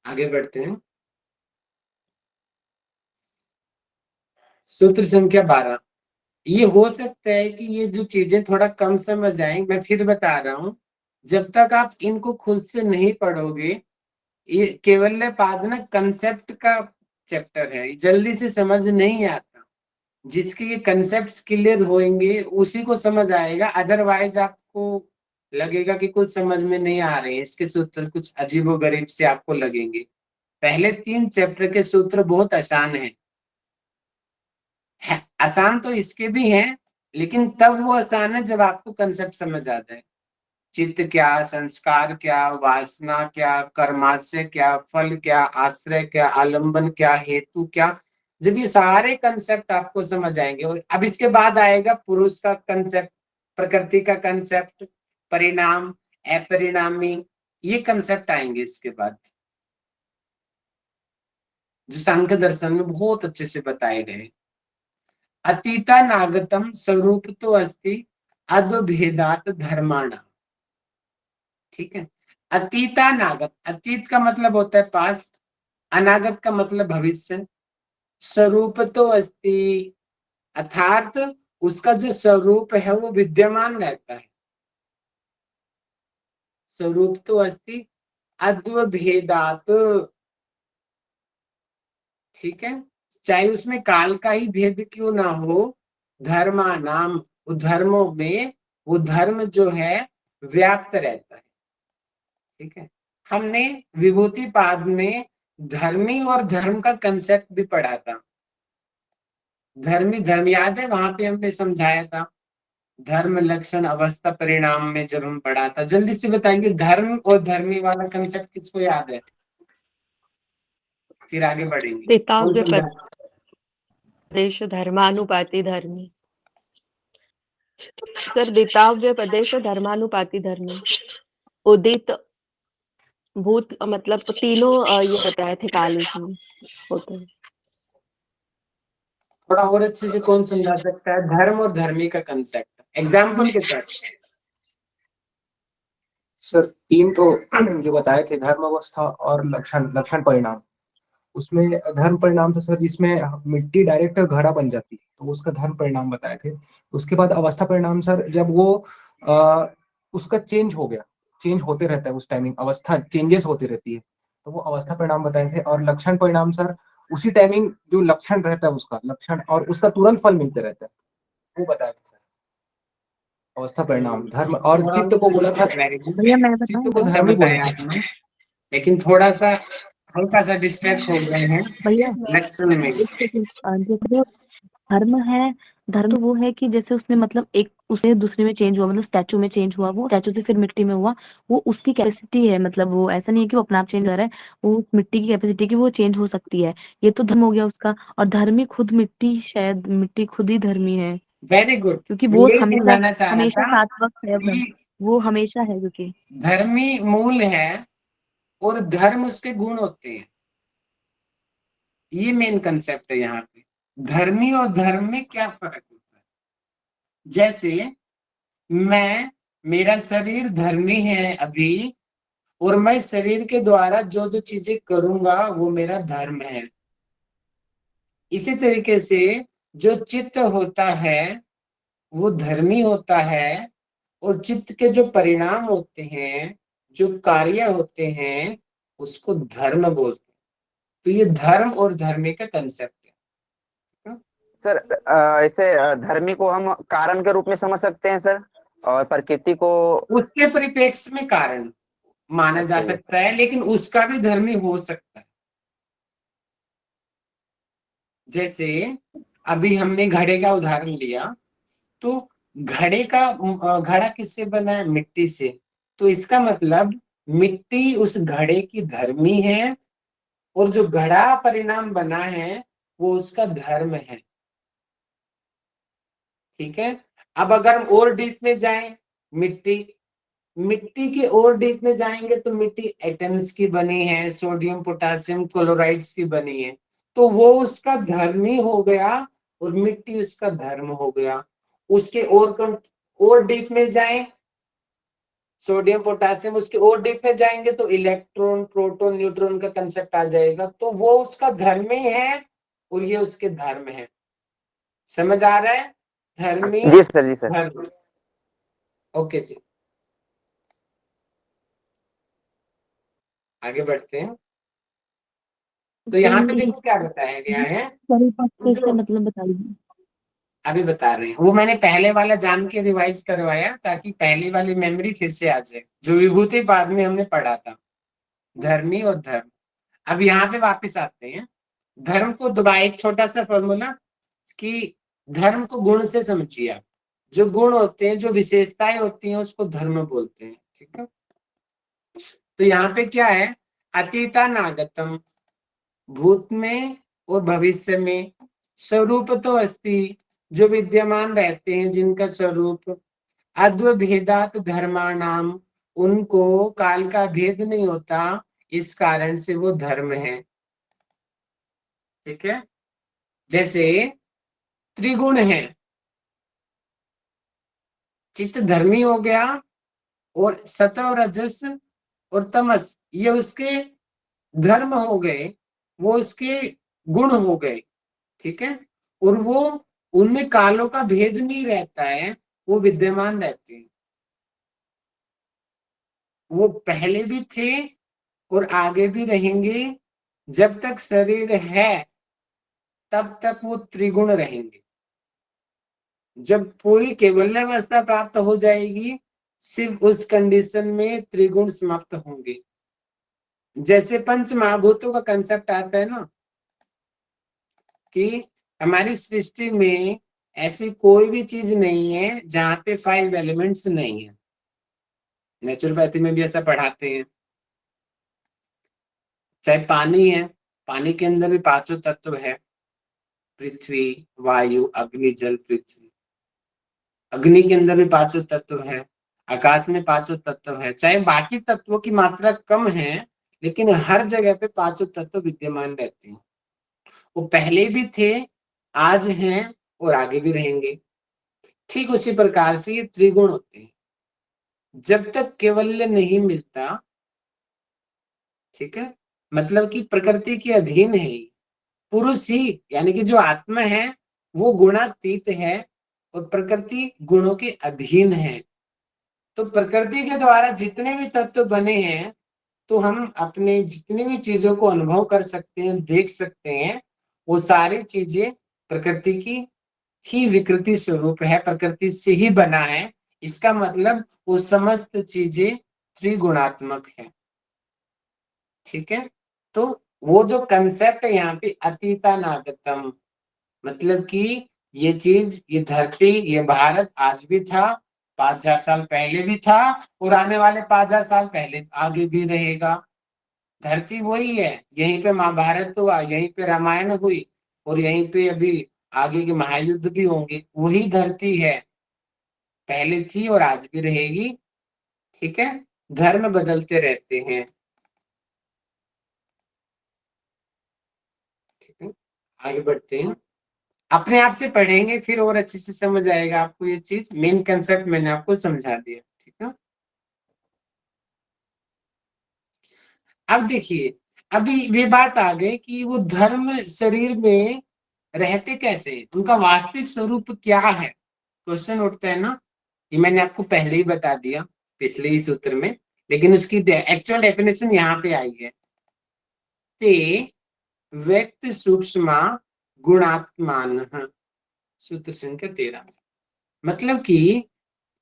आगे बढ़ते हैं। सूत्र संख्या 12। ये हो सकता है कि ये जो चीजें थोड़ा कम समझ आए, मैं फिर बता रहा हूं, जब तक आप इनको खुद से नहीं पढ़ोगे, ये केवल्य पाद ना कंसेप्ट का चैप्टर है, जल्दी से समझ नहीं आता। जिसके ये कंसेप्ट क्लियर होंगे उसी को समझ आएगा, अदरवाइज आपको लगेगा कि कुछ समझ में नहीं आ रहे हैं, इसके सूत्र कुछ अजीबोगरीब से आपको लगेंगे। पहले 3 चैप्टर के सूत्र बहुत आसान है, आसान तो इसके भी हैं, लेकिन तब वो आसान है जब आपको कंसेप्ट समझ आता है। चित्त क्या, संस्कार क्या, वासना क्या, कर्माशय क्या, फल क्या, आश्रय क्या, आलंबन क्या, हेतु क्या, जब ये सारे कंसेप्ट आपको समझ आएंगे। और अब इसके बाद आएगा पुरुष का कंसेप्ट, प्रकृति का कंसेप्ट, परिणाम, अपरिणामी, ये कंसेप्ट आएंगे इसके बाद, जो सांख्य दर्शन में बहुत अच्छे से बताए गए। अतीता नागतम स्वरूप तो अस्ति अद्भेदात धर्माणा। ठीक है, अतीता नागत, अतीत का मतलब होता है पास्ट, अनागत का मतलब भविष्य। स्वरूप तो अस्ति अर्थात उसका जो स्वरूप है वो विद्यमान रहता है। स्वरूप तो अस्ति अद्भेदात, ठीक है, चाहे उसमें काल का ही भेद क्यों ना हो, धर्मा नाम, धर्मों में वो धर्म जो है व्याप्त रहता है। ठीक है, हमने विभूति पाद में धर्मी और धर्म का कंसेप्ट भी पढ़ा था। धर्मी धर्म याद है, वहां पे हमने समझाया था धर्म लक्षण अवस्था परिणाम में, जब हम पढ़ा था। जल्दी से बताएंगे धर्म और धर्मी वाला कंसेप्ट किसको याद है? फिर आगे बढ़ेंगे। कौन समझा? देश धर्मानुपाति धर्मी सर, दिताव्य प्रदेश धर्मानुपाति धर्मी, उदित भूत, मतलब तीनों ये बताए थे काल इसमें होते हैं। थोड़ा और अच्छे से कौन समझा सकता है धर्म और धर्मी का कंसेप्ट एग्जाम्पल के साथ? सर 3 तो जो बताए थे धर्म अवस्था और लक्षण लक्षण परिणाम, उसमें धर्म परिणाम तो सर जिसमें मिट्टी डायरेक्ट घड़ा बन जाती है तो उसका धर्म परिणाम बताए थे। उसके बाद अवस्था परिणाम सर जब वो उसका चेंज हो गया, चेंज होते रहता है उस टाइमिंग, अवस्था चेंजेस होती रहती है तो वो अवस्था परिणाम बताए थे। और लक्षण परिणाम सर उसी टाइमिंग जो लक्षण रहता है उसका लक्षण और उसका तुरंत फल मिलते रहता है, वो बताए थे सर अवस्था परिणाम धर्म। और चित्त को बोला था, भैया मैं चित्त बताऊं को अच्छा धर्म ही बोला बताया था। आपने, लेकिन थोड़ा सा हल्का सा डिस्ट्रैक्ट हो गए हैं भैया लक्षण में। एक सेकंड, जैसे धर्म है, धर्म वो है कि जैसे उसने मतलब एक उसे दूसरे में चेंज हुआ, मतलब स्टैचू में चेंज हुआ, वो स्टैचू से फिर मिट्टी में हुआ, वो उसकी कैपेसिटी है, मतलब वो ऐसा नहीं है कि वो अपना आप चेंज कर रहा है, वो उस मिट्टी की कैपेसिटी की वो चेंज हो सकती है। ये तो धर्म हो गया उसका। और धर्मी खुद मिट्टी, शायद मिट्टी खुद ही धर्मी है, वेरी गुड, क्योंकि मैं वो यही हमेशा समझाना चाह रहा हमेशा था साथ वक्त है, कि वो हमेशा है क्योंकि धर्मी मूल है और धर्म उसके गुण होते हैं, ये मेन कंसेप्ट है यहाँ पे। धर्मी और धर्म में क्या फर्क होता है? जैसे मेरा शरीर धर्मी है अभी, और मैं शरीर के द्वारा जो जो चीजें करूंगा वो मेरा धर्म है। इसी तरीके से जो चित्त होता है वो धर्मी होता है, और चित्त के जो परिणाम होते हैं, जो कार्य होते हैं, उसको धर्म बोलते हैं। तो ये धर्म और धर्मी का कंसेप्ट है। सर ऐसे धर्मी को हम कारण के रूप में समझ सकते हैं सर, और प्रकृति को। उसके परिप्रेक्ष्य में कारण माना जा ओके। सकता है, लेकिन उसका भी धर्मी हो सकता है। जैसे अभी हमने घड़े का उदाहरण लिया, तो घड़ा किससे बना है? मिट्टी से। तो इसका मतलब मिट्टी उस घड़े की धर्मी है, और जो घड़ा परिणाम बना है वो उसका धर्म है। ठीक है। अब अगर हम और डीप में जाएं, मिट्टी मिट्टी के और डीप में जाएंगे तो मिट्टी एटम्स की बनी है, सोडियम पोटेशियम क्लोराइड्स की बनी है, तो वो उसका धर्मी हो गया और मिट्टी उसका धर्म हो गया। उसके और कम और डीप में जाएं, सोडियम पोटेशियम, उसके और डीप में जाएंगे तो इलेक्ट्रॉन प्रोटॉन न्यूट्रॉन का कंसेप्ट आ जाएगा, तो वो उसका धर्मी है और ये उसके धर्म है। समझ आ रहा है? धर्मी जी सर, जी सर। धर्म। ओके जी, आगे बढ़ते हैं। तो यहाँ पे देखो क्या बताया गया है, फिर से जो मतलब बताइए। अभी बता रहे हैं वो मैंने पहले वाला जान के रिवाइज करवाया ताकि पहली वाली मेमोरी फिर से आ जाए, जो विभूति बाद में हमने पढ़ा था, धर्मी और धर्म। अब यहाँ पे वापस आते हैं। धर्म को दोबारा एक छोटा सा फॉर्मूला, कि धर्म को गुण से समझिए आप। जो गुण होते हैं, जो विशेषताएं होती हैं, उसको धर्म बोलते हैं। ठीक है। तो यहाँ पे क्या है? अतीतानागतम, भूत में और भविष्य में, स्वरूप तो अस्ति, जो विद्यमान रहते हैं, जिनका स्वरूप, अद्वभेदात धर्माणाम, उनको काल का भेद नहीं होता, इस कारण से वो धर्म है। ठीक है। जैसे त्रिगुण है, चित्त धर्मी हो गया, और सत और रजस और तमस ये उसके धर्म हो गए, वो उसके गुण हो गए। ठीक है। और वो उनमें कालों का भेद नहीं रहता है, वो विद्यमान रहते हैं। वो पहले भी थे और आगे भी रहेंगे। जब तक शरीर है तब तक वो त्रिगुण रहेंगे। जब पूरी कैवल्यावस्था प्राप्त हो जाएगी, सिर्फ उस कंडीशन में त्रिगुण समाप्त होंगे। जैसे पंच महाभूतों का कंसेप्ट आता है ना, कि हमारी सृष्टि में ऐसी कोई भी चीज नहीं है जहां पे 5 एलिमेंट्स नहीं है। नेचुरोपैथी में भी ऐसा पढ़ाते हैं। चाहे पानी है, पानी के अंदर भी 5 तत्व है, पृथ्वी वायु अग्नि जल पृथ्वी। अग्नि के अंदर भी 5 तत्व है, आकाश में 5 तत्व है। चाहे बाकी तत्वों की मात्रा कम है, लेकिन हर जगह पे 5 तत्व विद्यमान रहते हैं। वो पहले भी थे, आज हैं और आगे भी रहेंगे। ठीक उसी प्रकार से ये त्रिगुण होते हैं। जब तक केवल्य नहीं मिलता, ठीक है, मतलब कि प्रकृति के अधीन है ये। पुरुष ही यानी कि जो आत्मा है वो गुणातीत है और प्रकृति गुणों के अधीन है। तो प्रकृति के द्वारा जितने भी तत्व बने हैं, तो हम अपने जितनी भी चीजों को अनुभव कर सकते हैं, देख सकते हैं, वो सारी चीजें प्रकृति की ही विकृति स्वरूप है, प्रकृति से ही बना है। इसका मतलब वो समस्त चीजें त्रिगुणात्मक है। ठीक है, तो वो जो कंसेप्ट है यहाँ पे अतीतानागतम, मतलब कि ये चीज, ये धरती, ये भारत आज भी था, 5000 साल पहले भी था और आने वाले 5000 साल पहले आगे भी रहेगा। धरती वही है, यहीं पे महाभारत हुआ, यहीं पे रामायण हुई और यहीं पे अभी आगे के महायुद्ध भी होंगे। वही धरती है, पहले थी और आज भी रहेगी। ठीक है, धर्म बदलते रहते हैं। ठीक है, आगे बढ़ते हैं। अपने आप से पढ़ेंगे फिर और अच्छे से समझ आएगा आपको ये चीज। मेन कंसेप्ट मैंने आपको समझा दिया। ठीक है, अब देखिए, अभी ये बात आ गई कि वो धर्म शरीर में रहते कैसे, उनका वास्तविक स्वरूप क्या है। क्वेश्चन उठता है ना, ये मैंने आपको पहले ही बता दिया पिछले ही सूत्र में, लेकिन उसकी एक्चुअल डेफिनेशन यहाँ पे आई है। ते व्यक्त सूक्ष्म गुणात्मान, सूत्र संख्या 13। मतलब कि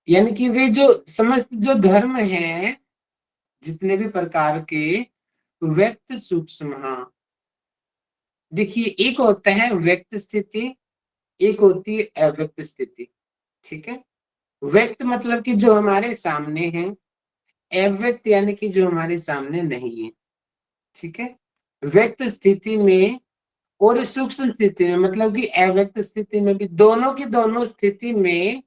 यानी कि वे जो समस्त जो धर्म हैं, जितने भी प्रकार के, व्यक्त सूक्ष्म, देखिए एक होता है व्यक्त स्थिति, एक होती है अव्यक्त स्थिति। ठीक है, व्यक्त मतलब कि जो हमारे सामने है, अव्यक्त यानी कि जो हमारे सामने नहीं है। ठीक है, व्यक्त स्थिति में और सूक्ष्म स्थिति में, मतलब कि अव्यक्त स्थिति में भी, दोनों की दोनों स्थिति में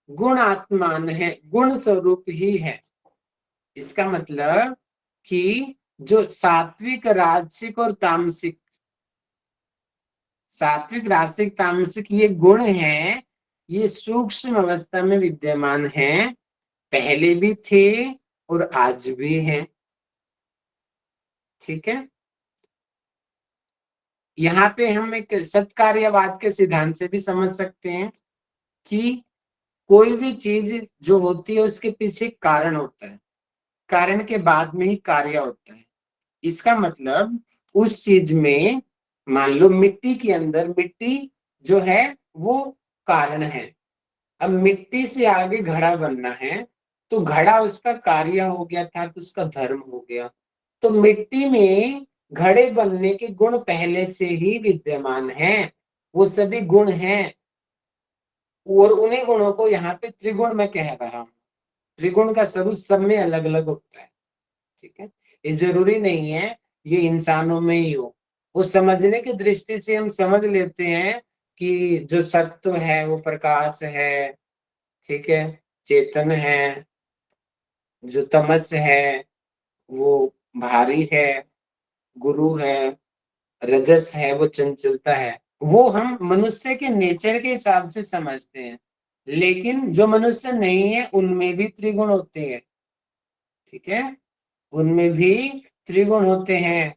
गुण आत्मान है, गुण स्वरूप ही है। इसका मतलब कि जो सात्विक, राजसिक और तामसिक, सात्विक, राजसिक, तामसिक ये गुण हैं, ये सूक्ष्म अवस्था में विद्यमान हैं, पहले भी थे और आज भी हैं। ठीक है, यहाँ पे हम एक सत्कार्यवाद के सिद्धांत से भी समझ सकते हैं कि कोई भी चीज जो होती है उसके पीछे कारण होता है, कारण के बाद में ही कार्य होता है। इसका मतलब उस चीज में, मान लो मिट्टी के अंदर, मिट्टी जो है वो कारण है। अब मिट्टी से आगे घड़ा बनना है, तो घड़ा उसका कार्य हो गया था, तो उसका धर्म हो गया। तो मिट्टी में घड़े बनने के गुण पहले से ही विद्यमान हैं, वो सभी गुण हैं और उन्हीं गुणों को यहाँ पे त्रिगुण में कह रहा हूँ। त्रिगुण का स्वरूप सब में अलग अलग होता है। ठीक है, ये जरूरी नहीं है ये इंसानों में ही हो। वो समझने की दृष्टि से हम समझ लेते हैं कि जो सत्व है वो प्रकाश है, ठीक है, चेतन है, जो तमस है वो भारी है, गुरु है, रजस है वो चंचलता है। वो हम मनुष्य के नेचर के हिसाब से समझते हैं, लेकिन जो मनुष्य नहीं है उनमें भी त्रिगुण होते हैं। ठीक है, उनमें भी त्रिगुण होते हैं।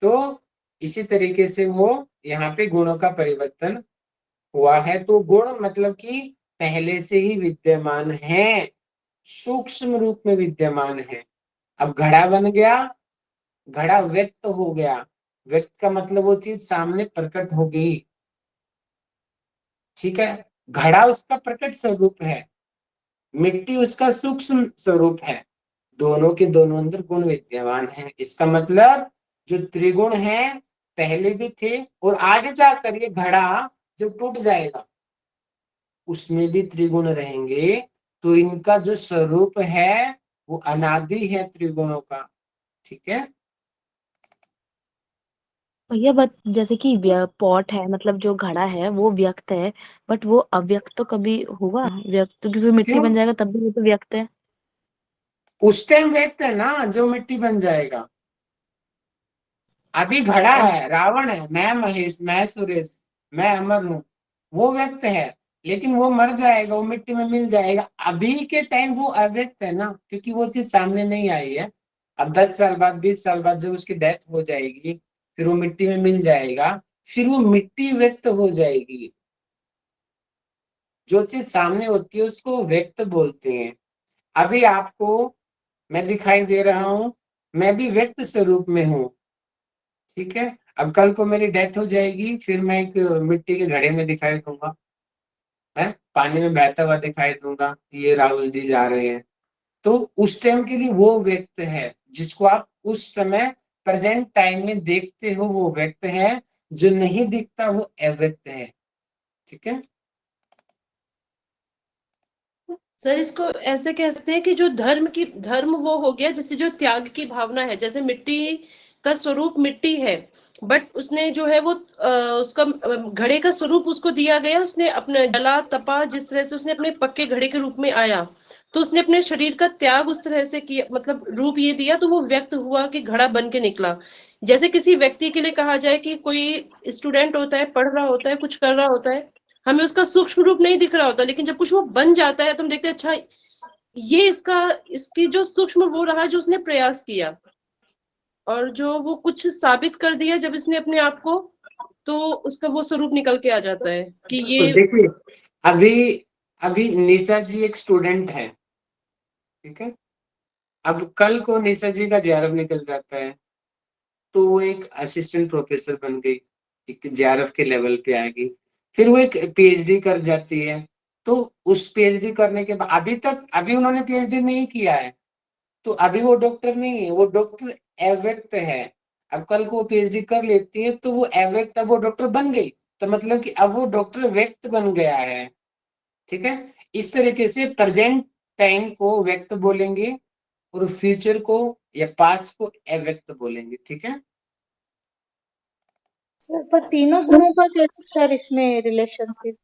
तो इसी तरीके से वो यहाँ पे गुणों का परिवर्तन हुआ है। तो गुण मतलब कि पहले से ही विद्यमान है, सूक्ष्म रूप में विद्यमान है। अब घड़ा बन गया, घड़ा व्यक्त हो गया, व्यक्त का मतलब वो चीज सामने प्रकट हो गई। ठीक है, घड़ा उसका प्रकट स्वरूप है, मिट्टी उसका सूक्ष्म स्वरूप है। दोनों के दोनों अंदर गुण विद्यमान है। इसका मतलब जो त्रिगुण है पहले भी थे और आगे जाकर ये घड़ा जब टूट जाएगा उसमें भी त्रिगुण रहेंगे। तो इनका जो स्वरूप है वो अनादि है त्रिगुणों का। ठीक है, भैया बट जैसे कि पॉट है, मतलब जो घड़ा है वो व्यक्त है, बट वो अव्यक्त तो कभी होगा व्यक्त, क्योंकि फिर मिट्टी क्यों? बन जाएगा तब भी वो तो व्यक्त है। उस टाइम व्यक्त है ना जो मिट्टी बन जाएगा। अभी घड़ा और है, रावण है, मैं महेश, मैं सुरेश, मैं अमर हूँ, वो व्यक्त है, लेकिन वो मर जाएगा, वो मिट्टी में मिल जाएगा। अभी के टाइम वो अव्यक्त है ना, क्योंकि वो चीज सामने नहीं आई है। अब 10 साल बाद, 20 साल बाद जब उसकी डेथ हो जाएगी, फिर वो मिट्टी में मिल जाएगा, फिर वो मिट्टी व्यक्त हो जाएगी। जो चीज सामने होती है उसको व्यक्त बोलते हैं। अभी आपको मैं दिखाई दे रहा हूं, मैं भी व्यक्त स्वरूप में हूं, ठीक है। अब कल को मेरी डेथ हो जाएगी, फिर मैं एक मिट्टी के घड़े में दिखाई दूंगा, है पानी में बहता हुआ दिखाई दूंगा, ये राहुल जी जा रहे हैं। तो उस टाइम के लिए वो व्यक्त है, जिसको आप उस समय प्रेजेंट टाइम में देखते हो, वो व्यक्त है। जो नहीं दिखता वो अव्यक्त है, ठीक है। सर इसको ऐसे कह सकते हैं कि जो धर्म वो हो गया, जैसे जो त्याग की भावना है, जैसे मिट्टी का स्वरूप मिट्टी है, बट उसने जो है वो उसका घड़े का स्वरूप उसको दिया गया, उसने अपने जला तपा, जिस तरह से उसने अपने पक्के घड़े के रूप में आया, तो उसने अपने शरीर का त्याग उस तरह से किया, मतलब रूप ये दिया, तो वो व्यक्त हुआ कि घड़ा बन के निकला। जैसे किसी व्यक्ति के लिए कहा जाए कि कोई स्टूडेंट होता है, पढ़ रहा होता है, कुछ कर रहा होता है, हमें उसका सूक्ष्म रूप नहीं दिख रहा होता, लेकिन जब कुछ वो बन जाता है तो हम देखते हैं अच्छा ये इसकी जो सूक्ष्म वो रहा जो उसने प्रयास किया, और जो वो कुछ साबित कर दिया जब इसने अपने आप को, तो उसका वो स्वरूप निकल के आ जाता है कि तो ये। देखिए, अभी अभी निशा जी एक स्टूडेंट है, ठीक है। अब कल को निशा जी का जेआरएफ निकल जाता है, तो वो एक असिस्टेंट प्रोफेसर बन गई, एक जेआरएफ के लेवल पे आएगी। फिर वो एक पीएचडी कर जाती है, तो उस पीएचडी करने के बाद अभी उन्होंने पीएचडी नहीं किया है, तो अभी वो डॉक्टर नहीं है, वो डॉक्टर अव्यक्त है। अब कल को वो पीएचडी कर लेती है, तो वो अव्यक्त, अब वो डॉक्टर बन गई, तो मतलब कि अब वो डॉक्टर व्यक्त बन गया है, ठीक है। इस तरीके से प्रेजेंट टाइम को व्यक्त बोलेंगे, और फ्यूचर को या पास्ट को अव्यक्त बोलेंगे, ठीक है। सर पर तीनों गुणों का कैसे सर इसमें रिलेशनशिप?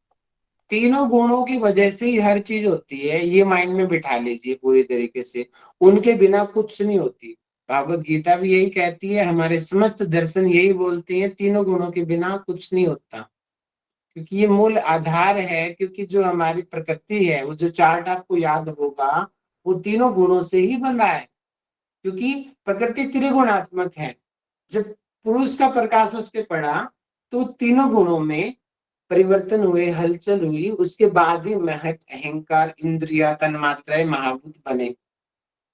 तीनों गुणों की वजह से ही हर चीज होती है, ये माइंड में बिठा लीजिए पूरी तरीके से। उनके बिना कुछ नहीं होती। भागवत गीता भी यही कहती है, हमारे समस्त दर्शन यही बोलते हैं, तीनों गुणों के बिना कुछ नहीं होता, क्योंकि ये मूल आधार है। क्योंकि जो हमारी प्रकृति है, वो जो चार्ट आपको याद होगा, वो तीनों गुणों से ही बना है, क्योंकि प्रकृति त्रिगुणात्मक है। जब पुरुष का प्रकाश उस पे पड़ा, तो तीनों गुणों में परिवर्तन हुए, हलचल हुई, उसके बाद ही महत, अहंकार, इंद्रिया, तन्मात्राएं, महाभूत बने,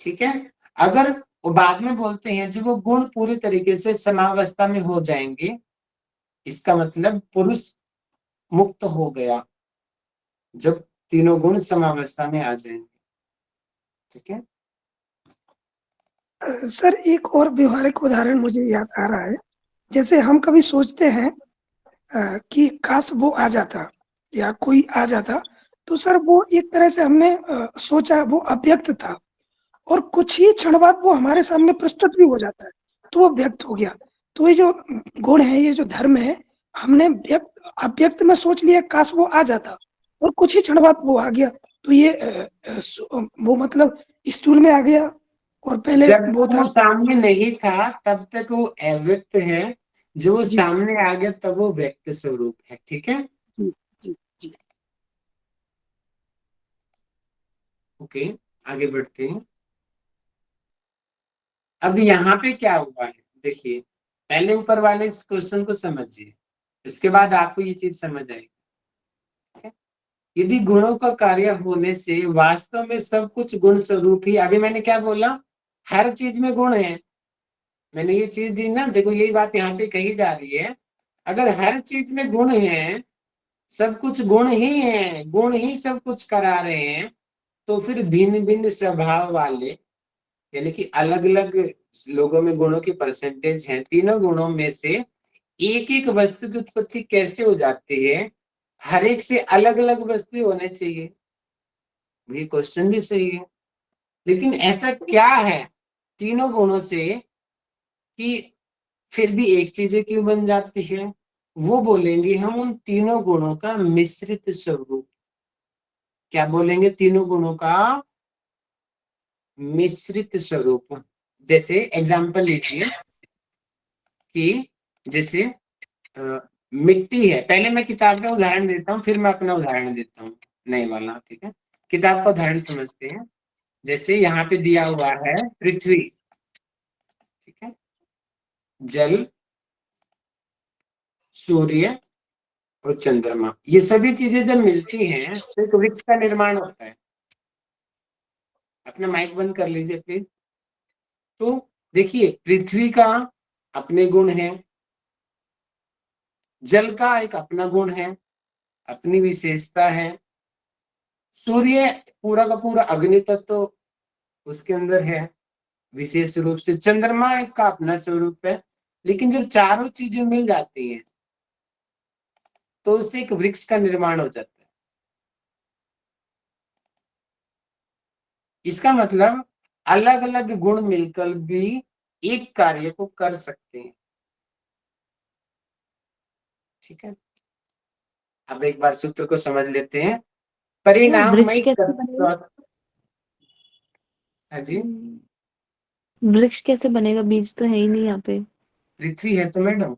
ठीक है। अगर वो बाद में बोलते हैं जब वो गुण पूरी तरीके से समावस्था में हो जाएंगे, इसका मतलब पुरुष मुक्त हो गया, जब तीनों गुण समावस्था में आ जाएंगे, ठीक है। सर एक और व्यवहारिक उदाहरण मुझे याद आ रहा है। जैसे हम कभी सोचते हैं कि काश वो आ जाता या कोई आ जाता, तो सर वो एक तरह से हमने सोचा वो अव्यक्त था, और कुछ ही क्षण बाद वो हमारे सामने प्रस्तुत भी हो जाता है, तो वो व्यक्त हो गया। तो ये जो गुण है, ये जो धर्म है, हमने अव्यक्त में सोच लिया काश वो आ जाता, और कुछ ही क्षण बाद वो आ गया, तो ये वो मतलब स्थूल में आ गया, और पहले जब वो था। वो सामने नहीं था तब तक वो अव्यक्त है, जो वो जी सामने आ गया तब वो व्यक्त स्वरूप है, ठीक है। जी जी जी। ओके, आगे बढ़ते हैं। अब यहाँ पे क्या हुआ है, देखिए, पहले ऊपर वाले इस क्वेश्चन को समझिए, इसके बाद आपको ये चीज समझ आएगी, ठीक है? यदि गुणों का कार्य होने से वास्तव में सब कुछ गुण स्वरूप ही, अभी मैंने क्या बोला, हर चीज में गुण है, मैंने ये चीज दी ना, देखो यही बात यहाँ पे कही जा रही है। अगर हर चीज में गुण है, सब कुछ गुण ही है, गुण ही सब कुछ करा रहे हैं, तो फिर भिन्न भिन्न स्वभाव वाले, यानी कि अलग अलग लोगों में गुणों की परसेंटेज है, तीनों गुणों में से एक एक वस्तु की उत्पत्ति कैसे हो जाती है? हर एक से अलग अलग वस्तु होने चाहिए, ये क्वेश्चन भी सही है। लेकिन ऐसा क्या है तीनों गुणों से कि फिर भी एक चीजें क्यों बन जाती है? वो बोलेंगे हम उन तीनों गुणों का मिश्रित स्वरूप। क्या बोलेंगे? तीनों गुणों का मिश्रित स्वरूप। जैसे एग्जाम्पल लीजिए कि जैसे मिट्टी है। पहले मैं किताब का उदाहरण देता हूँ, फिर मैं अपना उदाहरण देता हूँ नए वाला, ठीक है। किताब का उदाहरण समझते हैं। जैसे यहाँ पे दिया हुआ है पृथ्वी, ठीक है, जल, सूर्य और चंद्रमा, ये सभी चीजें जब मिलती हैं तो एक वृक्ष का निर्माण होता है। अपना माइक बंद कर लीजिए प्लीज। तो देखिए, पृथ्वी का अपने गुण है, जल का एक अपना गुण है, अपनी विशेषता है, सूर्य पूरा का पूरा अग्नि तत्व तो उसके अंदर है विशेष रूप से, चंद्रमा का अपना स्वरूप है। लेकिन जब चारों चीजें मिल जाती हैं तो उससे एक वृक्ष का निर्माण हो जाता है। इसका मतलब अलग अलग गुण मिलकर भी एक कार्य को कर सकते हैं, ठीक है। अब एक बार सूत्र को समझ लेते हैं। परिणाम वृक्ष मई कैसे बनेगा? हाँ जी, वृक्ष कैसे बनेगा? बीज तो है ही नहीं यहाँ पे। पृथ्वी है तो मैडम,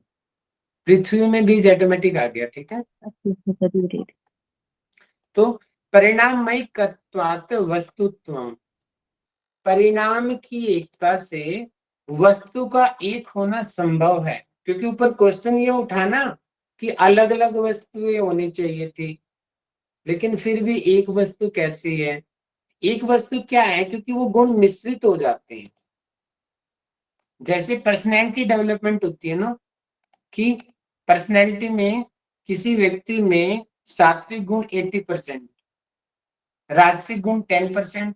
पृथ्वी में बीज ऑटोमेटिक आ गया, ठीक है। तो परिणाममय तत्वात् वस्तुत्वम्, परिणाम की एकता से वस्तु का एक होना संभव है। क्योंकि ऊपर क्वेश्चन ये उठा ना कि अलग अलग वस्तुएं होनी चाहिए थी, लेकिन फिर भी एक वस्तु कैसी है? एक वस्तु क्या है? क्योंकि वो गुण मिश्रित हो जाते हैं। जैसे पर्सनैलिटी डेवलपमेंट होती है ना, कि पर्सनैलिटी में किसी व्यक्ति में सात्विक गुण 80%, राजसिक गुण 10%,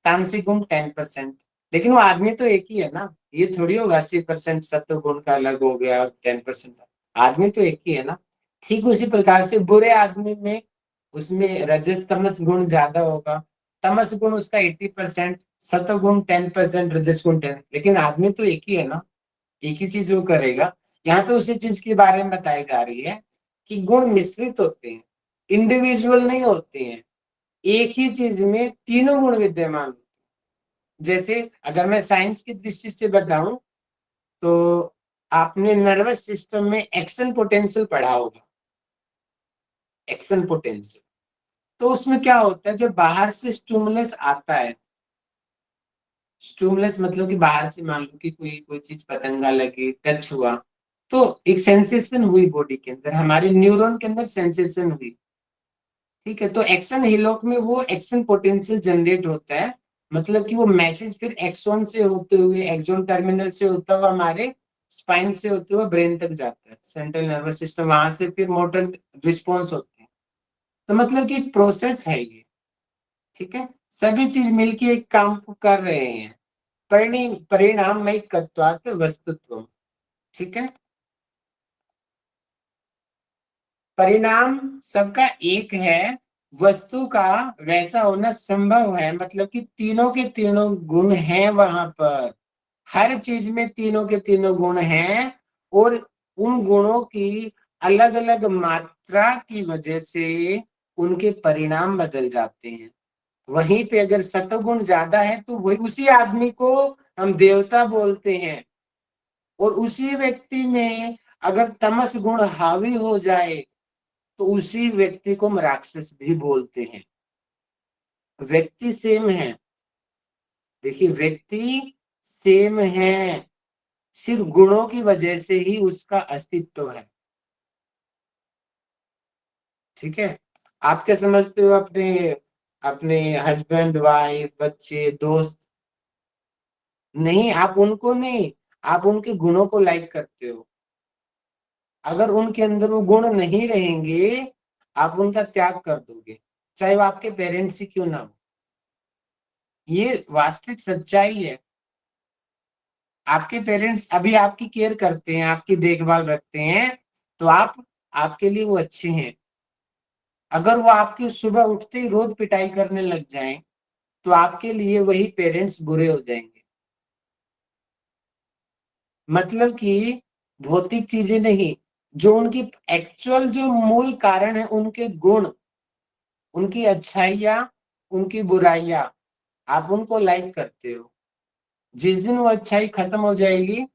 तामसिक गुण 10%, लेकिन वो आदमी तो एक ही है ना। ये थोड़ी होगा 80% सत्व गुण का अलग हो गया 10%, आदमी तो एक ही है ना। ठीक उसी प्रकार से बुरे आदमी में उसमें रजस तमस गुण ज्यादा होगा, तमस गुण उसका 80%, सत्व गुण 10%, रजस गुण 10, लेकिन आदमी तो एक ही है ना, एक ही चीज वो करेगा। यहाँ पे उसी चीज के बारे में बताई जा रही है कि गुण मिश्रित होते हैं, इंडिविजुअल नहीं होते हैं। एक ही चीज में तीनों गुण विद्यमान। जैसे अगर मैं साइंस की दृष्टि से बताऊं तो आपने नर्वस सिस्टम में एक्शन पोटेंशियल पढ़ा होगा, एक्शन पोटेंशियल। तो उसमें क्या होता है, जब बाहर से स्टिमुलस आता है, स्टिमुलस मतलब कि बाहर से मान लो कि कोई चीज पतंगा लगी, टच हुआ, तो एक सेंसेशन हुई बॉडी के अंदर, हमारे न्यूरॉन के अंदर सेंसेशन हुई, ठीक है। तो एक्शन हिलोक में वो एक्शन पोटेंशियल जनरेट होता है, मतलब कि वो मैसेज फिर एक्सॉन से होते हुए, एक्सॉन टर्मिनल से होता हुआ हमारे स्पाइन से होते हुए ब्रेन तक जाता है, सेंट्रल नर्वस सिस्टम, वहां से फिर मोटर रिस्पॉन्स होते हैं। तो मतलब कि एक प्रोसेस है ये, ठीक है। सभी चीज मिलके एक काम को कर रहे हैं। परिणाम में तत्वात् वस्तुत्व, ठीक है। परिणाम सबका एक है, वस्तु का वैसा होना संभव है, मतलब कि तीनों के तीनों गुण हैं वहां पर, हर चीज में तीनों के तीनों गुण हैं, और उन गुणों की अलग अलग मात्रा की वजह से उनके परिणाम बदल जाते हैं। वहीं पे अगर सत्वगुण ज्यादा है तो वही उसी आदमी को हम देवता बोलते हैं, और उसी व्यक्ति में अगर तमस गुण हावी हो जाए तो उसी व्यक्ति को हम राक्षस भी बोलते हैं। व्यक्ति सेम है, देखिए व्यक्ति सेम है, सिर्फ गुणों की वजह से ही उसका अस्तित्व है, ठीक है। आप क्या समझते हो अपने अपने हस्बैंड, वाइफ, बच्चे, दोस्त? नहीं, आप उनको नहीं, आप उनके गुणों को लाइक करते हो। अगर उनके अंदर वो गुण नहीं रहेंगे, आप उनका त्याग कर दोगे, चाहे वो आपके पेरेंट्स ही क्यों ना हो। ये वास्तविक सच्चाई है। आपके पेरेंट्स अभी आपकी केयर करते हैं, आपकी देखभाल रखते हैं, तो आपके लिए वो अच्छे हैं। अगर वो आपकी सुबह उठते ही रोज पिटाई करने लग जाएं, तो आपके लिए वही पेरेंट्स बुरे हो जाएंगे। मतलब कि भौतिक चीजें नहीं, जो उनकी एक्चुअल जो मूल कारण है, उनके गुण, उनकी अच्छाइयाँ, उनकी बुराइयां, आप उनको लाइक करते हो। जिस दिन वो अच्छाई खत्म हो जाएगी,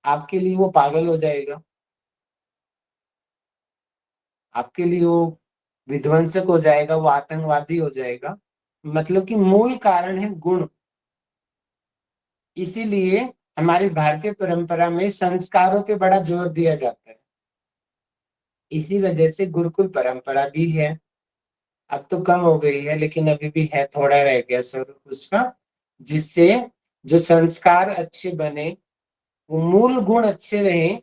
आपके लिए वो पागल हो जाएगा। आपके लिए वो विध्वंसक हो जाएगा, वो आतंकवादी हो जाएगा। मतलब कि मूल कारण है गुण। इसीलिए हमारी भारतीय परंपरा में संस्कारों पे बड़ा जोर दिया जाता है। इसी वजह से गुरुकुल परंपरा भी है। अब तो कम हो गई है, लेकिन अभी भी है, थोड़ा रह गया स्वरूप उसका, जिससे जो संस्कार अच्छे बने, वो मूल गुण अच्छे रहें।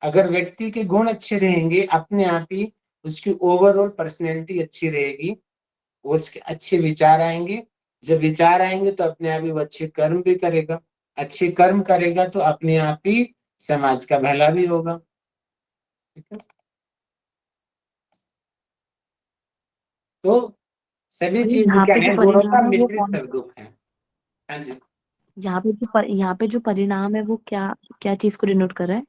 अगर व्यक्ति के गुण अच्छे रहेंगे, अपने आप ही उसकी ओवरऑल पर्सनैलिटी अच्छी रहेगी, उसके अच्छे विचार आएंगे। जब विचार आएंगे तो अपने आप ही वो अच्छे कर्म भी करेगा। अच्छे कर्म करेगा तो अपने आप ही समाज का भला भी होगा। ठीक है, तो सभी चीज यहाँ क्या पे जो है, गुणों का परिणाम है वो मिश्रित कौन, स्वरूप है। हाँ जी। यहाँ पे जो परिणाम है वो क्या क्या चीज को डिनोट कर रहा है?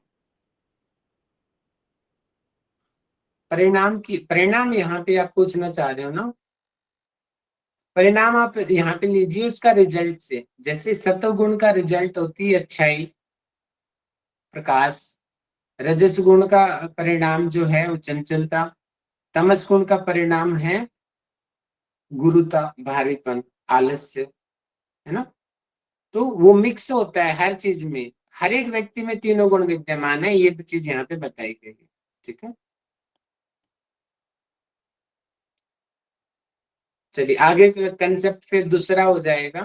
परिणाम यहाँ पे आप पूछना चाह रहे हो ना? परिणाम आप यहाँ पे लीजिए उसका रिजल्ट से। जैसे सत्वगुण का रिजल्ट होती है अच्छाई, प्रकाश। रजस गुण का परिणाम जो है वो चंचलता। तमस गुण का परिणाम है गुरुता, भारीपन, आलस्य, है ना? तो वो मिक्स होता है हर चीज में। हर एक व्यक्ति में तीनों गुण विद्यमान है, ये चीज यहाँ पे बताई गई है। ठीक है, चलिए आगे का कंसेप्ट फिर दूसरा हो जाएगा,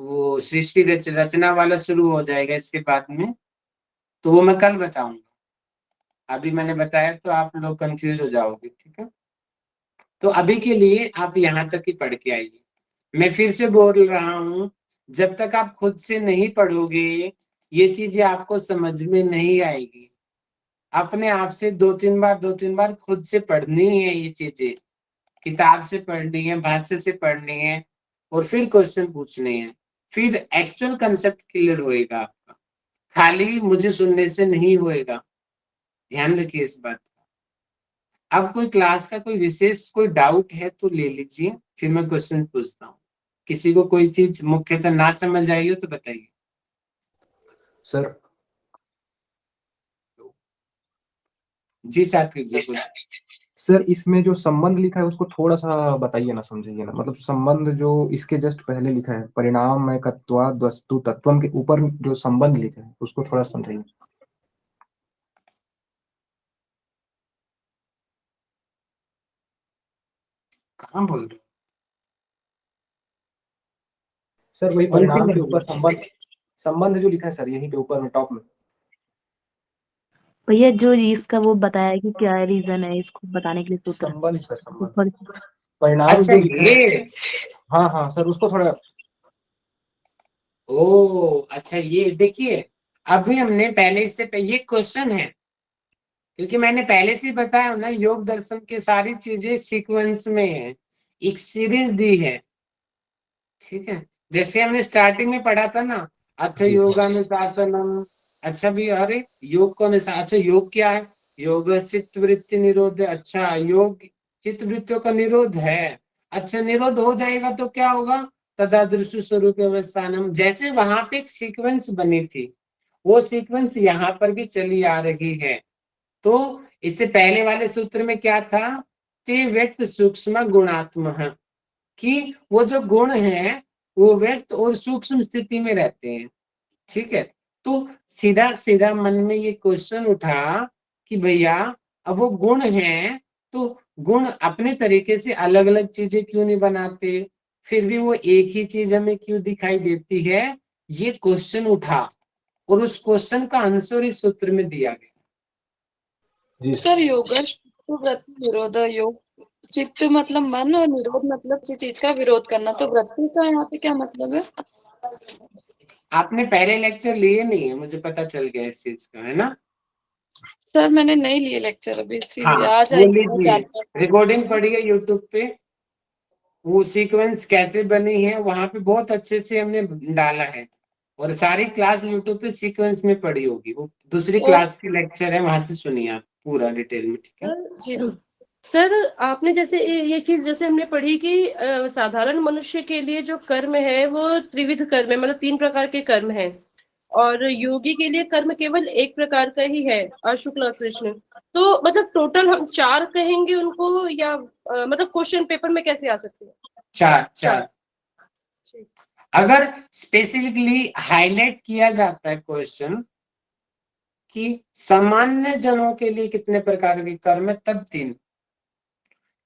वो सृष्टि रचना वाला शुरू हो जाएगा इसके बाद में। तो वो मैं कल बताऊंगा। अभी मैंने बताया तो आप लोग कंफ्यूज हो जाओगे। ठीक है, तो अभी के लिए आप यहाँ तक ही पढ़ के आइए। मैं फिर से बोल रहा हूँ, जब तक आप खुद से नहीं पढ़ोगे ये चीजें आपको समझ में नहीं आएगी। अपने आप से दो तीन बार खुद से पढ़नी है ये चीजें। किताब से पढ़नी है, भाष्य से पढ़नी है, और फिर क्वेश्चन पूछने हैं। फिर एक्चुअल कंसेप्ट क्लियर होएगा आपका, खाली मुझे सुनने से नहीं होएगा। ध्यान रखिए इस बात का। अब कोई क्लास का कोई विशेष कोई डाउट है तो ले लीजिए, फिर मैं क्वेश्चन पूछता हूँ। किसी को कोई चीज मुख्यतः ना समझ आई हो तो बताइए। सर जी सात्विक जी बोलिए। सर इसमें जो संबंध लिखा है उसको थोड़ा सा बताइए ना, समझिए ना। मतलब संबंध जो इसके जस्ट पहले लिखा है, परिणाम एकत्वाद वस्तु तत्वम के ऊपर जो संबंध लिखा है उसको थोड़ा समझाइए। कहाँ बोल रहे हो सर? वही कौन सी परिणाम के लग ऊपर संबंध जो लिखा है सर, यहीं पे ऊपर में टॉप में। भैया जो इसका वो बताया है कि क्या रीजन है इसको बताने के लिए सूत्र संबंध सर, संबंध ऊपर। परिणाम अच्छा जो लिखा है। ये, हाँ हाँ सर, उसको थोड़ा। ओ अच्छा, ये देखिए, अभी हमने पहले इससे ये क्वेश्चन है, क्योंकि मैंने पहले से ही बताया ना, योग दर्शन के सारी चीजें सीक्वेंस में है, एक सीरीज दी है। ठीक है, जैसे हमने स्टार्टिंग में पढ़ा था ना, अथ जी योगानुशासनम। अच्छा भी, अरे योग को अच्छा योग क्या है? योग चित्त वृत्ति निरोध। अच्छा योग चित्त वृत्तियों का निरोध है। अच्छा निरोध हो जाएगा तो क्या होगा? तदादृश स्वरूप अवस्थानम। जैसे वहां पे एक सीक्वेंस बनी थी, वो सीक्वेंस यहाँ पर भी चली आ रही है। तो इससे पहले वाले सूत्र में क्या था? ते व्यक्त सूक्ष्म गुणात्म, कि वो जो गुण है वो व्यक्त और सूक्ष्म स्थिति में रहते हैं। ठीक है, तो सीधा सीधा मन में ये क्वेश्चन उठा कि भैया अब वो गुण है, तो गुण अपने तरीके से अलग अलग चीजें क्यों नहीं बनाते, फिर भी वो एक ही चीज हमें क्यों दिखाई देती है? ये क्वेश्चन उठा, और उस क्वेश्चन का आंसर इस सूत्र में दिया गया। जी सर योग वृत्ति निरोध, योग चित्त मतलब मन और निरोध मतलब किसी चीज का विरोध करना। तो वृत्ति का यहाँ पे क्या मतलब है? आपने पहले लेक्चर लिए नहीं है, मुझे पता चल गया इस चीज का, है ना? सर मैंने नहीं लिए लेक्चर अभी, इसीलिए हाँ, आज वो आएंगे लीजिए, रिकॉर्डिंग पड़ी है यूट्यूब पे। वो सीक्वेंस कैसे बनी है वहां पे बहुत अच्छे से हमने डाला है, और सारी क्लास यूट्यूब पे सीक्वेंस में पड़ी होगी। वो दूसरी और क्लास की लेक्चर है, वहां से सुनिए आप पूरा डिटेल में। ठीक है, जी जी। सर आपने जैसे ये चीज जैसे हमने पढ़ी कि साधारण मनुष्य के लिए जो कर्म है वो त्रिविध कर्म है, मतलब 3 प्रकार के कर्म हैं। और योगी के लिए कर्म केवल एक प्रकार का ही है, अशुक्ल कृष्ण। तो मतलब टोटल हम 4 कहेंगे उनको, या मतलब क्वेश्चन पेपर में कैसे आ सकते हैं? 4 अगर स्पेसिफिकली हाईलाइट किया जाता है क्वेश्चन कि सामान्य जनों के लिए कितने प्रकार के कर्म है, तब 3।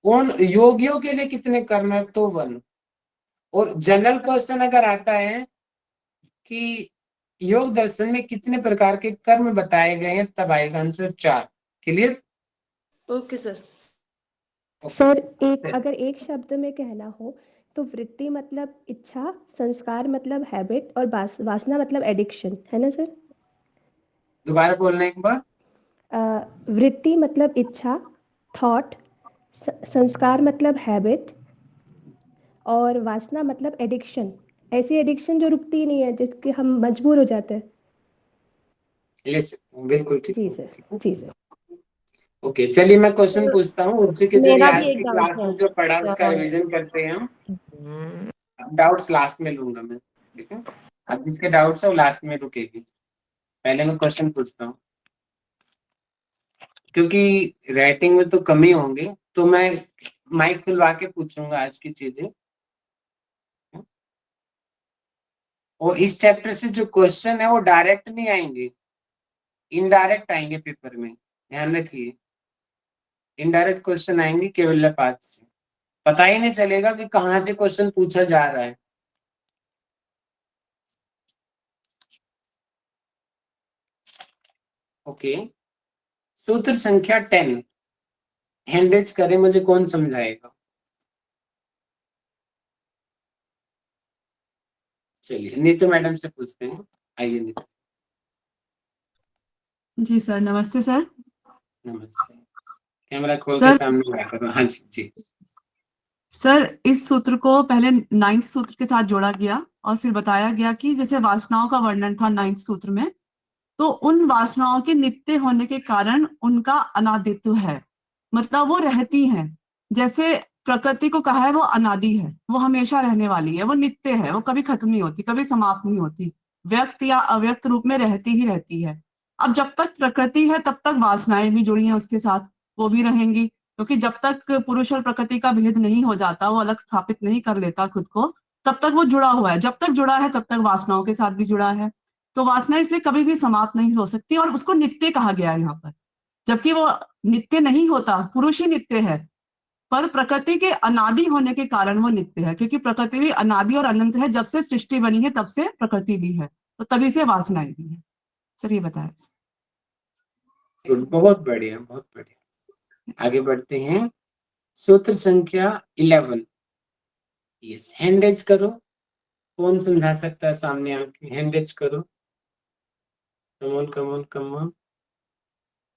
उन योगियों के लिए कितने कर्म है, तो 1। और जनरल क्वेश्चन अगर आता है कि योग दर्शन में कितने प्रकार के कर्म बताए गए हैं, तब आएगा answer 4। Clear? Okay sir. Sir अगर एक शब्द में कहना हो तो वृत्ति मतलब इच्छा, संस्कार मतलब हैबिट और वासना मतलब एडिक्शन, है ना सर? दोबारा बोलना एक बार। वृत्ति मतलब इच्छा, थॉट, संस्कार मतलब हैबिट और वासना मतलब एडिक्शन। ऐसी एडिक्शन जो रुकती नहीं है, जिसके हम मजबूर हो जाते हैं। बिल्कुल ठीक। जी सर, जी सर। ओके, चलिए मैं क्वेश्चन पूछता हूँ। उज्जै के जरिए मेरा भी आज एक की डाउट क्लास है में जो पढ़ा उसका सर। रिवीजन करते हैं हम। डाउट्स लास्ट में लूंगा मैं, ठीक है? अब जिसके डाउट्स है वो लास्ट में रुकेगी। पहले मैं क्वेश्चन पूछता हूँ, क्योंकि राइटिंग में तो कम ही होंगे, तो मैं माइक खुलवा के पूछूंगा आज की चीजें। और इस चैप्टर से जो क्वेश्चन है वो डायरेक्ट नहीं आएंगे, इनडायरेक्ट आएंगे पेपर में, ध्यान रखिए। इनडायरेक्ट क्वेश्चन आएंगे केवल पाठ से, पता ही नहीं चलेगा कि कहाँ से क्वेश्चन पूछा जा रहा है। ओके, सूत्र संख्या 10 हैंडरेज करें, मुझे कौन समझाएगा? चलिए नीतू मैडम से पूछते हैं। आइए नीतू। जी सर, नमस्ते सर। नमस्ते, कैमरा खोल के सर सामने आया करो। हाँ जी जी। सर, इस सूत्र को पहले 9th सूत्र के साथ जोड़ा गया और फिर बताया गया कि जैसे वासनाओं का वर्णन था 9th सूत्र में, तो उन वासनाओं के नित्य होने के कारण उनका अनादित्व है, मतलब वो रहती हैं। जैसे प्रकृति को कहा है वो अनादि है, वो हमेशा रहने वाली है, वो नित्य है, वो कभी खत्म नहीं होती, कभी समाप्त नहीं होती, व्यक्त या अव्यक्त रूप में रहती ही रहती है। अब जब तक प्रकृति है तब तक वासनाएं भी जुड़ी हैं उसके साथ, वो भी रहेंगी, क्योंकि जब तक पुरुष और प्रकृति का भेद नहीं हो जाता, वो अलग स्थापित नहीं कर लेता खुद को, तब तक वो जुड़ा हुआ है। जब तक जुड़ा है तब तक वासनाओं के साथ भी जुड़ा है। तो वासना इसलिए कभी भी समाप्त नहीं हो सकती और उसको नित्य कहा गया है यहाँ पर, जबकि वो नित्य नहीं होता, पुरुष ही नित्य है, पर प्रकृति के अनादि होने के कारण वो नित्य है, क्योंकि प्रकृति भी अनादि और अनंत है। जब से सृष्टि बनी है तब से प्रकृति भी है, तो तभी से वासनाएं भी है। सर ये बताया। बहुत बढ़िया, बहुत बढ़िया। आगे बढ़ते हैं। सूत्र संख्या 11। यस, हैंड रेज करो। कौन समझा सकता है? सामने आके हैंड रेज करो। Come on come on come on.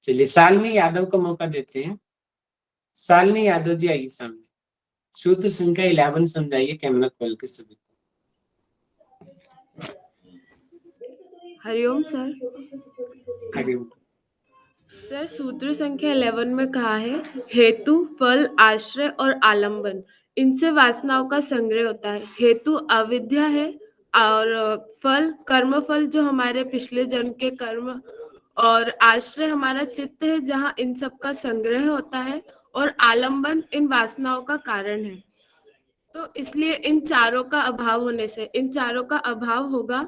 चलिए शालिनी यादव को मौका देते हैं। शालिनी यादव जी आइए सामने। सूत्र संख्या 11 समझाइए कैमरा खोल के सभी को। हरिओम सर। हरिओम। सर सूत्र संख्या 11 में कहा है हेतु, फल, आश्रय और आलंबन, इनसे वासनाओं का संग्रह होता है। हेतु अविद्या है और फल कर्म फल जो हमारे पिछले जन्म के कर्म, और आश्रय हमारा चित्त है जहाँ इन सब का संग्रह होता है, और आलंबन इन वासनाओं का कारण है। तो इसलिए इन चारों का अभाव होने से, इन चारों का अभाव होगा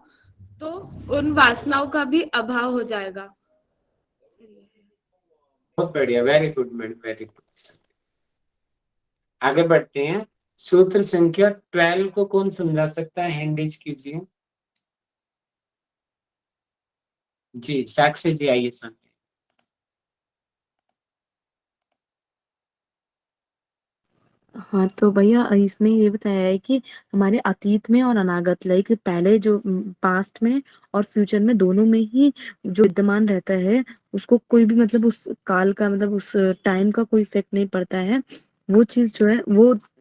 तो उन वासनाओं का भी अभाव हो जाएगा। बहुत बढ़िया, very good madam, very good. आगे बढ़ते हैं। सूत्र संख्या 12 को कौन समझा सकता है? हैंड रेज कीजिए। जी साक्षी जी आइए सामने। हाँ तो भैया इसमें ये बताया है कि हमारे अतीत में और अनागत, लाइक पहले जो पास्ट में और फ्यूचर में, दोनों में ही जो विद्यमान रहता है, उसको कोई भी मतलब उस काल का, मतलब उस टाइम का कोई इफेक्ट नहीं पड़ता है। वो चीज जो है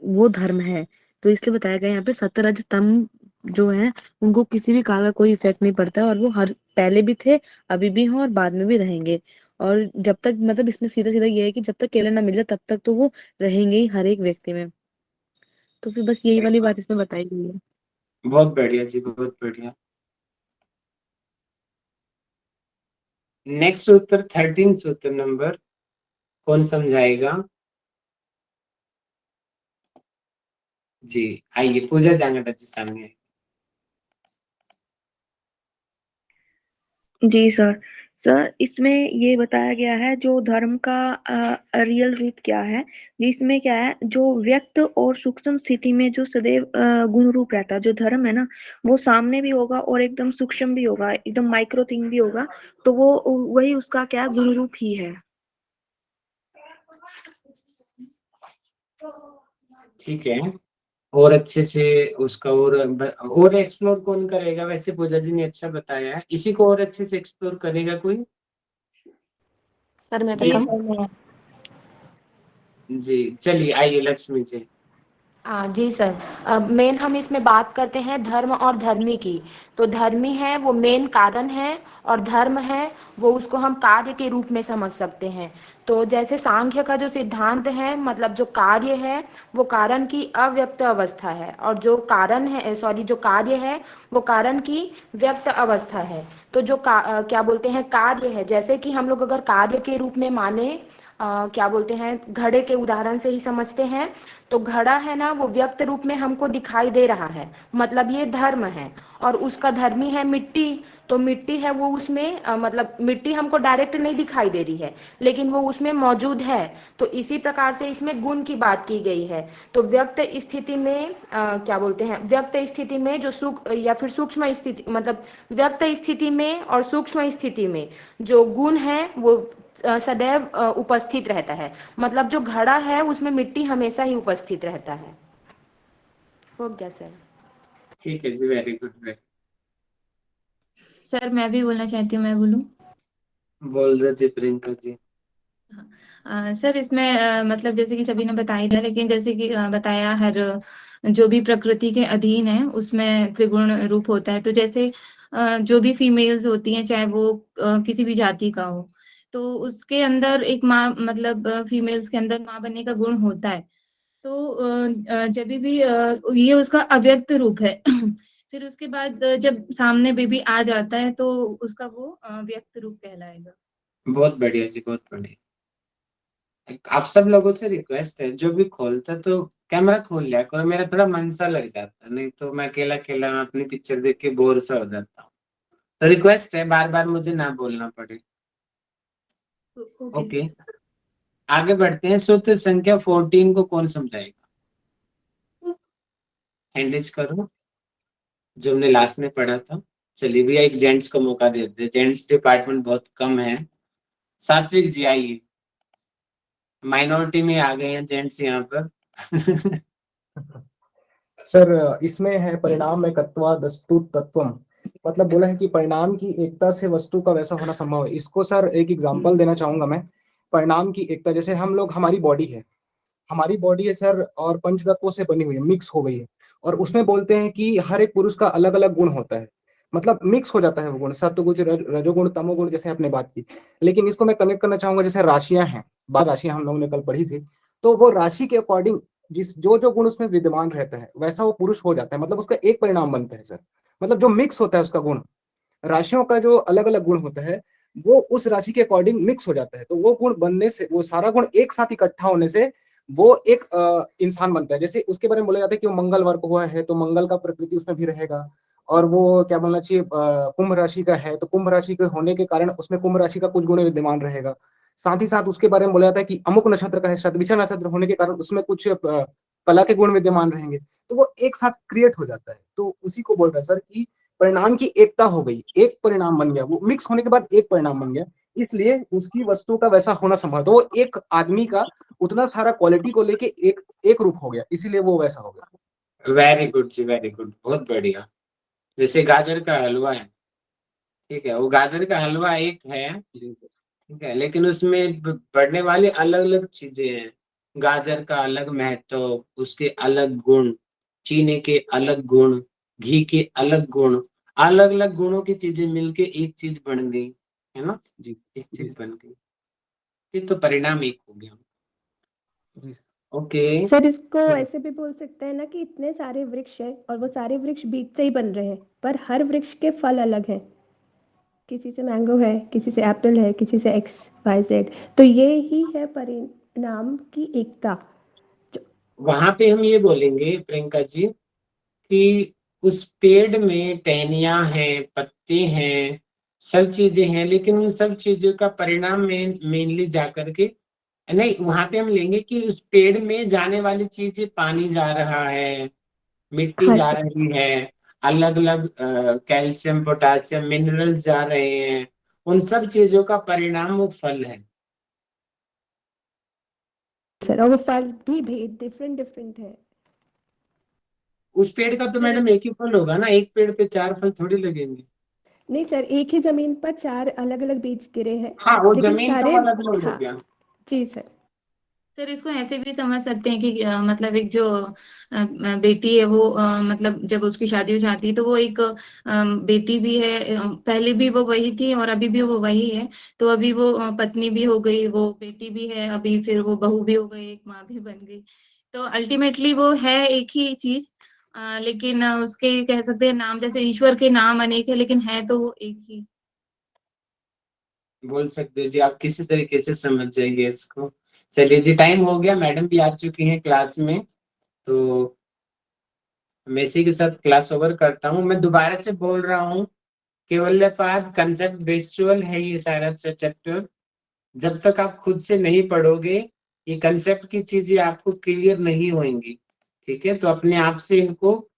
वो धर्म है। तो इसलिए बताया गया यहाँ पे सत्य तम जो है उनको किसी भी काल का कोई इफेक्ट नहीं पड़ता है, और वो हर पहले भी थे, अभी भी हैं और बाद में भी रहेंगे। और जब तक मतलब इसमें सीधा सीधा ये है कि जब तक केला ना मिल जाए तब तक तो वो रहेंगे ही हर एक व्यक्ति में। तो फिर बस यही वाली बात इसमें बताई गई है। बहुत बढ़िया जी, बहुत बढ़िया। नेक्स्ट सूत्र 13 सूत्र नंबर कौन समझाएगा? जी आइए, पूजा जांगड़ा जी सामने। जी सर। सर इसमें ये बताया गया है जो धर्म का रियल रूप क्या है, जिसमें क्या है जो व्यक्त और सूक्ष्म स्थिति में जो सदैव गुण रूप रहता है, जो धर्म है ना वो सामने भी होगा और एकदम सूक्ष्म भी होगा, एकदम माइक्रो थिंग भी होगा, तो वो वही उसका क्या गुण रूप ही है। ठीक है, और अच्छे से उसका और एक्सप्लोर कौन करेगा? वैसे पूजा जी ने अच्छा बताया है, इसी को और अच्छे से एक्सप्लोर करेगा कोई? सर मैं जी बताऊं? सर मैं। जी चलिए आइए लक्ष्मी जी। जी सर। मेन हम इसमें बात करते हैं धर्म और धर्मी की। तो धर्मी है वो मेन कारण है और धर्म है वो उसको हम कार्य के रूप में समझ सकते हैं। तो जैसे सांख्य का जो सिद्धांत है मतलब जो कार्य है वो कारण की अव्यक्त अवस्था है और जो कारण है जो कार्य है वो कारण की व्यक्त अवस्था है। तो जो क्या बोलते हैं कार्य है, जैसे कि हम लोग अगर कार्य के रूप में माने क्या बोलते हैं घड़े के उदाहरण से ही समझते हैं, तो घड़ा है ना वो व्यक्त रूप में हमको दिखाई दे रहा है, मतलब ये धर्म है। और उसका धर्मी है मिट्टी, तो मिट्टी है वो उसमें मतलब मिट्टी हमको डायरेक्ट नहीं दिखाई दे रही है लेकिन वो उसमें मौजूद है। तो इसी प्रकार से इसमें गुण की बात की गई है। तो व्यक्त स्थिति में क्या बोलते हैं व्यक्त स्थिति में जो या फिर सूक्ष्म स्थिति मतलब व्यक्त स्थिति में और सूक्ष्म स्थिति में जो गुण है वो सदैव उपस्थित रहता है। मतलब जो घड़ा है उसमें मिट्टी हमेशा ही उपस्थित रहता है। हो गया सर। ठीक है जी, वेरी गुड। सर मैं भी बोलना चाहती हूँ, मैं बोलूँ? बोल रहे जी प्रियंका जी। सर इसमें मतलब जैसे कि सभी ने बताया था, लेकिन जैसे कि बताया हर जो भी प्रकृति के अधीन है उसमें त्रिगुण रूप होता है। तो जैसे जो भी फीमेल्स होती हैं चाहे वो किसी भी जाति का हो, तो उसके अंदर एक माँ मतलब फीमेल्स के अंदर माँ बनने का गुण होता है। तो जब भी ये उसका अव्यक्त रूप है फिर उसके बाद जब सामने बेबी आ जाता है तो उसका वो व्यक्त रूप कहलाएगा। बहुत बढ़िया जी, बहुत बढ़िया। आप सब लोगों से रिक्वेस्ट है, जो भी खोलता तो कैमरा खोल लिया करो, मेरा थोड़ा मन सा लग जाता है, नहीं तो मैं अकेला अकेला अपनी पिक्चर देख के बोर सा हो जाता हूँ। तो रिक्वेस्ट है बार बार मुझे ना बोलना पड़े। ओके, आगे बढ़ते हैं। सूत्र संख्या 14 को कौन समझाएगा? हैंडल्स करो, जो हमने लास्ट में पढ़ा था। चलिए भैया एक जेंट्स को मौका देते हैं, जेंट्स डिपार्टमेंट बहुत कम है। सात्विक जी आइए, माइनॉरिटी में आ गए हैं जेंट्स यहाँ पर। सर इसमें है परिणाम एकत्वा दस्तु तत्वम, मतलब बोला है कि परिणाम की एकता से वस्तु का वैसा होना संभव है। इसको सर एक एग्जांपल देना चाहूंगा मैं। परिणाम की एकता, जैसे हम लोग हमारी बॉडी है सर, और पंच तत्वों से बनी हुई है, मिक्स हो गई है, और उसमें बोलते हैं कि हर एक पुरुष का अलग अलग गुण होता है, मतलब मिक्स हो जाता है वो गुण, सत्वगुण रजोगुण तमोगुण, जैसे आपने बात की। लेकिन इसको मैं कनेक्ट करना चाहूंगा, जैसे राशियां हैं, 12 राशियां हम लोगों ने कल पढ़ी थी, तो वो राशि के अकॉर्डिंग जिस जो जो गुण उसमें विद्यमान रहता है वैसा वो पुरुष हो जाता है, मतलब उसका एक परिणाम बनता है सर। मतलब जो मिक्स होता है उसका गुण, राशियों का जो अलग अलग गुण होता है वो उस राशि के अकॉर्डिंग मिक्स हो जाता है, तो वो गुण बनने से, वो सारा गुण एक साथ इकट्ठा होने से वो एक इंसान बनता है। जैसे उसके बारे में बोला जाता है कि वो मंगल वर्ग हुआ है तो मंगल का प्रकृति उसमें भी रहेगा, और वो क्या बोलना चाहिए कुंभ राशि का है तो कुंभ राशि के होने के कारण उसमें कुंभ राशि का कुछ गुण विद्यमान रहेगा। साथ ही साथ उसके बारे में बोला जाता है कि अमुक नक्षत्र का है, शतभिषा नक्षत्र होने के कारण उसमें कुछ कला के गुण विद्यमान रहेंगे, तो वो एक साथ क्रिएट हो जाता है। तो उसी को बोल रहा है सर कि परिणाम की एकता हो गई, एक परिणाम बन गया, वो मिक्स होने के बाद एक परिणाम बन गया, इसलिए उसकी वस्तु का वैसा होना संभव। तो वो एक आदमी का उतना सारा क्वालिटी को लेके एक रूप हो गया, इसीलिए वो वैसा हो गया। वेरी गुड जी, वेरी गुड, बहुत बढ़िया। जैसे गाजर का हलवा है, ठीक है, वो गाजर का हलवा एक है, ठीक है, लेकिन उसमें बढ़ने वाली अलग अलग चीजें हैं। गाजर का अलग महत्व, उसके अलग गुण, चीनी के अलग गुण, घी के अलग गुण, अलग अलग गुणों की चीजें मिलके एक चीज बन गई, है ना जी, एक चीज बन गई, ये तो परिणाम एक हो गया। ओके सर इसको ऐसे भी बोल सकते हैं ना कि इतने सारे वृक्ष हैं और वो सारे वृक्ष बीज से ही बन रहे हैं, पर हर वृक्ष के फल अलग हैं। किसी से मैंगो है, किसी से एप्पल है, किसी से XYZ। तो ये ही है परिणाम की एकता। वहां पे हम ये बोलेंगे प्रियंका जी कि उस पेड़ में टहनियां हैं, पत्ते हैं, सब चीजें हैं, लेकिन उन सब चीजों का परिणाम मेनली जाकर के नहीं, वहां पे हम लेंगे कि उस पेड़ में जाने वाली चीजें, पानी जा रहा है, मिट्टी हाँ जा सर। रही है, अलग अलग कैल्शियम, पोटासियम, मिनरल्स जा रहे हैं, उन सब चीजों का परिणाम वो फल है। सर, और वो फल भी डिफरेंट डिफरेंट है। उस पेड़ का तो मैडम एक ही फल होगा ना, एक पेड़ पे 4 फल थोड़ी लगेंगे। नहीं सर, एक ही जमीन पर 4 अलग अलग बीज गिरे हैं, हाँ, वो लेकिन जमीन का सारे वाला अलग हो हाँ गया। जी सर। सर इसको ऐसे भी समझ सकते हैं कि मतलब एक जो बेटी है वो मतलब जब उसकी शादी हो जाती है तो वो एक बेटी भी है, पहले भी वो वही थी और अभी भी वो वही है। तो अभी वो पत्नी भी हो गई, वो बेटी भी है, अभी फिर वो बहू भी हो गई, एक माँ भी बन गई। तो अल्टीमेटली वो है एक ही चीज, लेकिन उसके कह सकते हैं नाम, जैसे ईश्वर के नाम अनेक है लेकिन है तो वो एक ही। बोल सकते जी, आप किसी तरीके से समझ जाइए इसको। चलिए जी, टाइम हो गया, मैडम भी आ चुकी हैं क्लास में, तो मैं इसी के साथ क्लास ओवर करता हूँ। मैं दोबारा से बोल रहा हूँ, केवल्यपाद कंसेप्ट बेस्चुअल है ये सारा चैप्टर। जब तक आप खुद से नहीं पढ़ोगे, ये कंसेप्ट की चीजें आपको क्लियर नहीं होंगी। ठीक है, तो अपने आप से इनको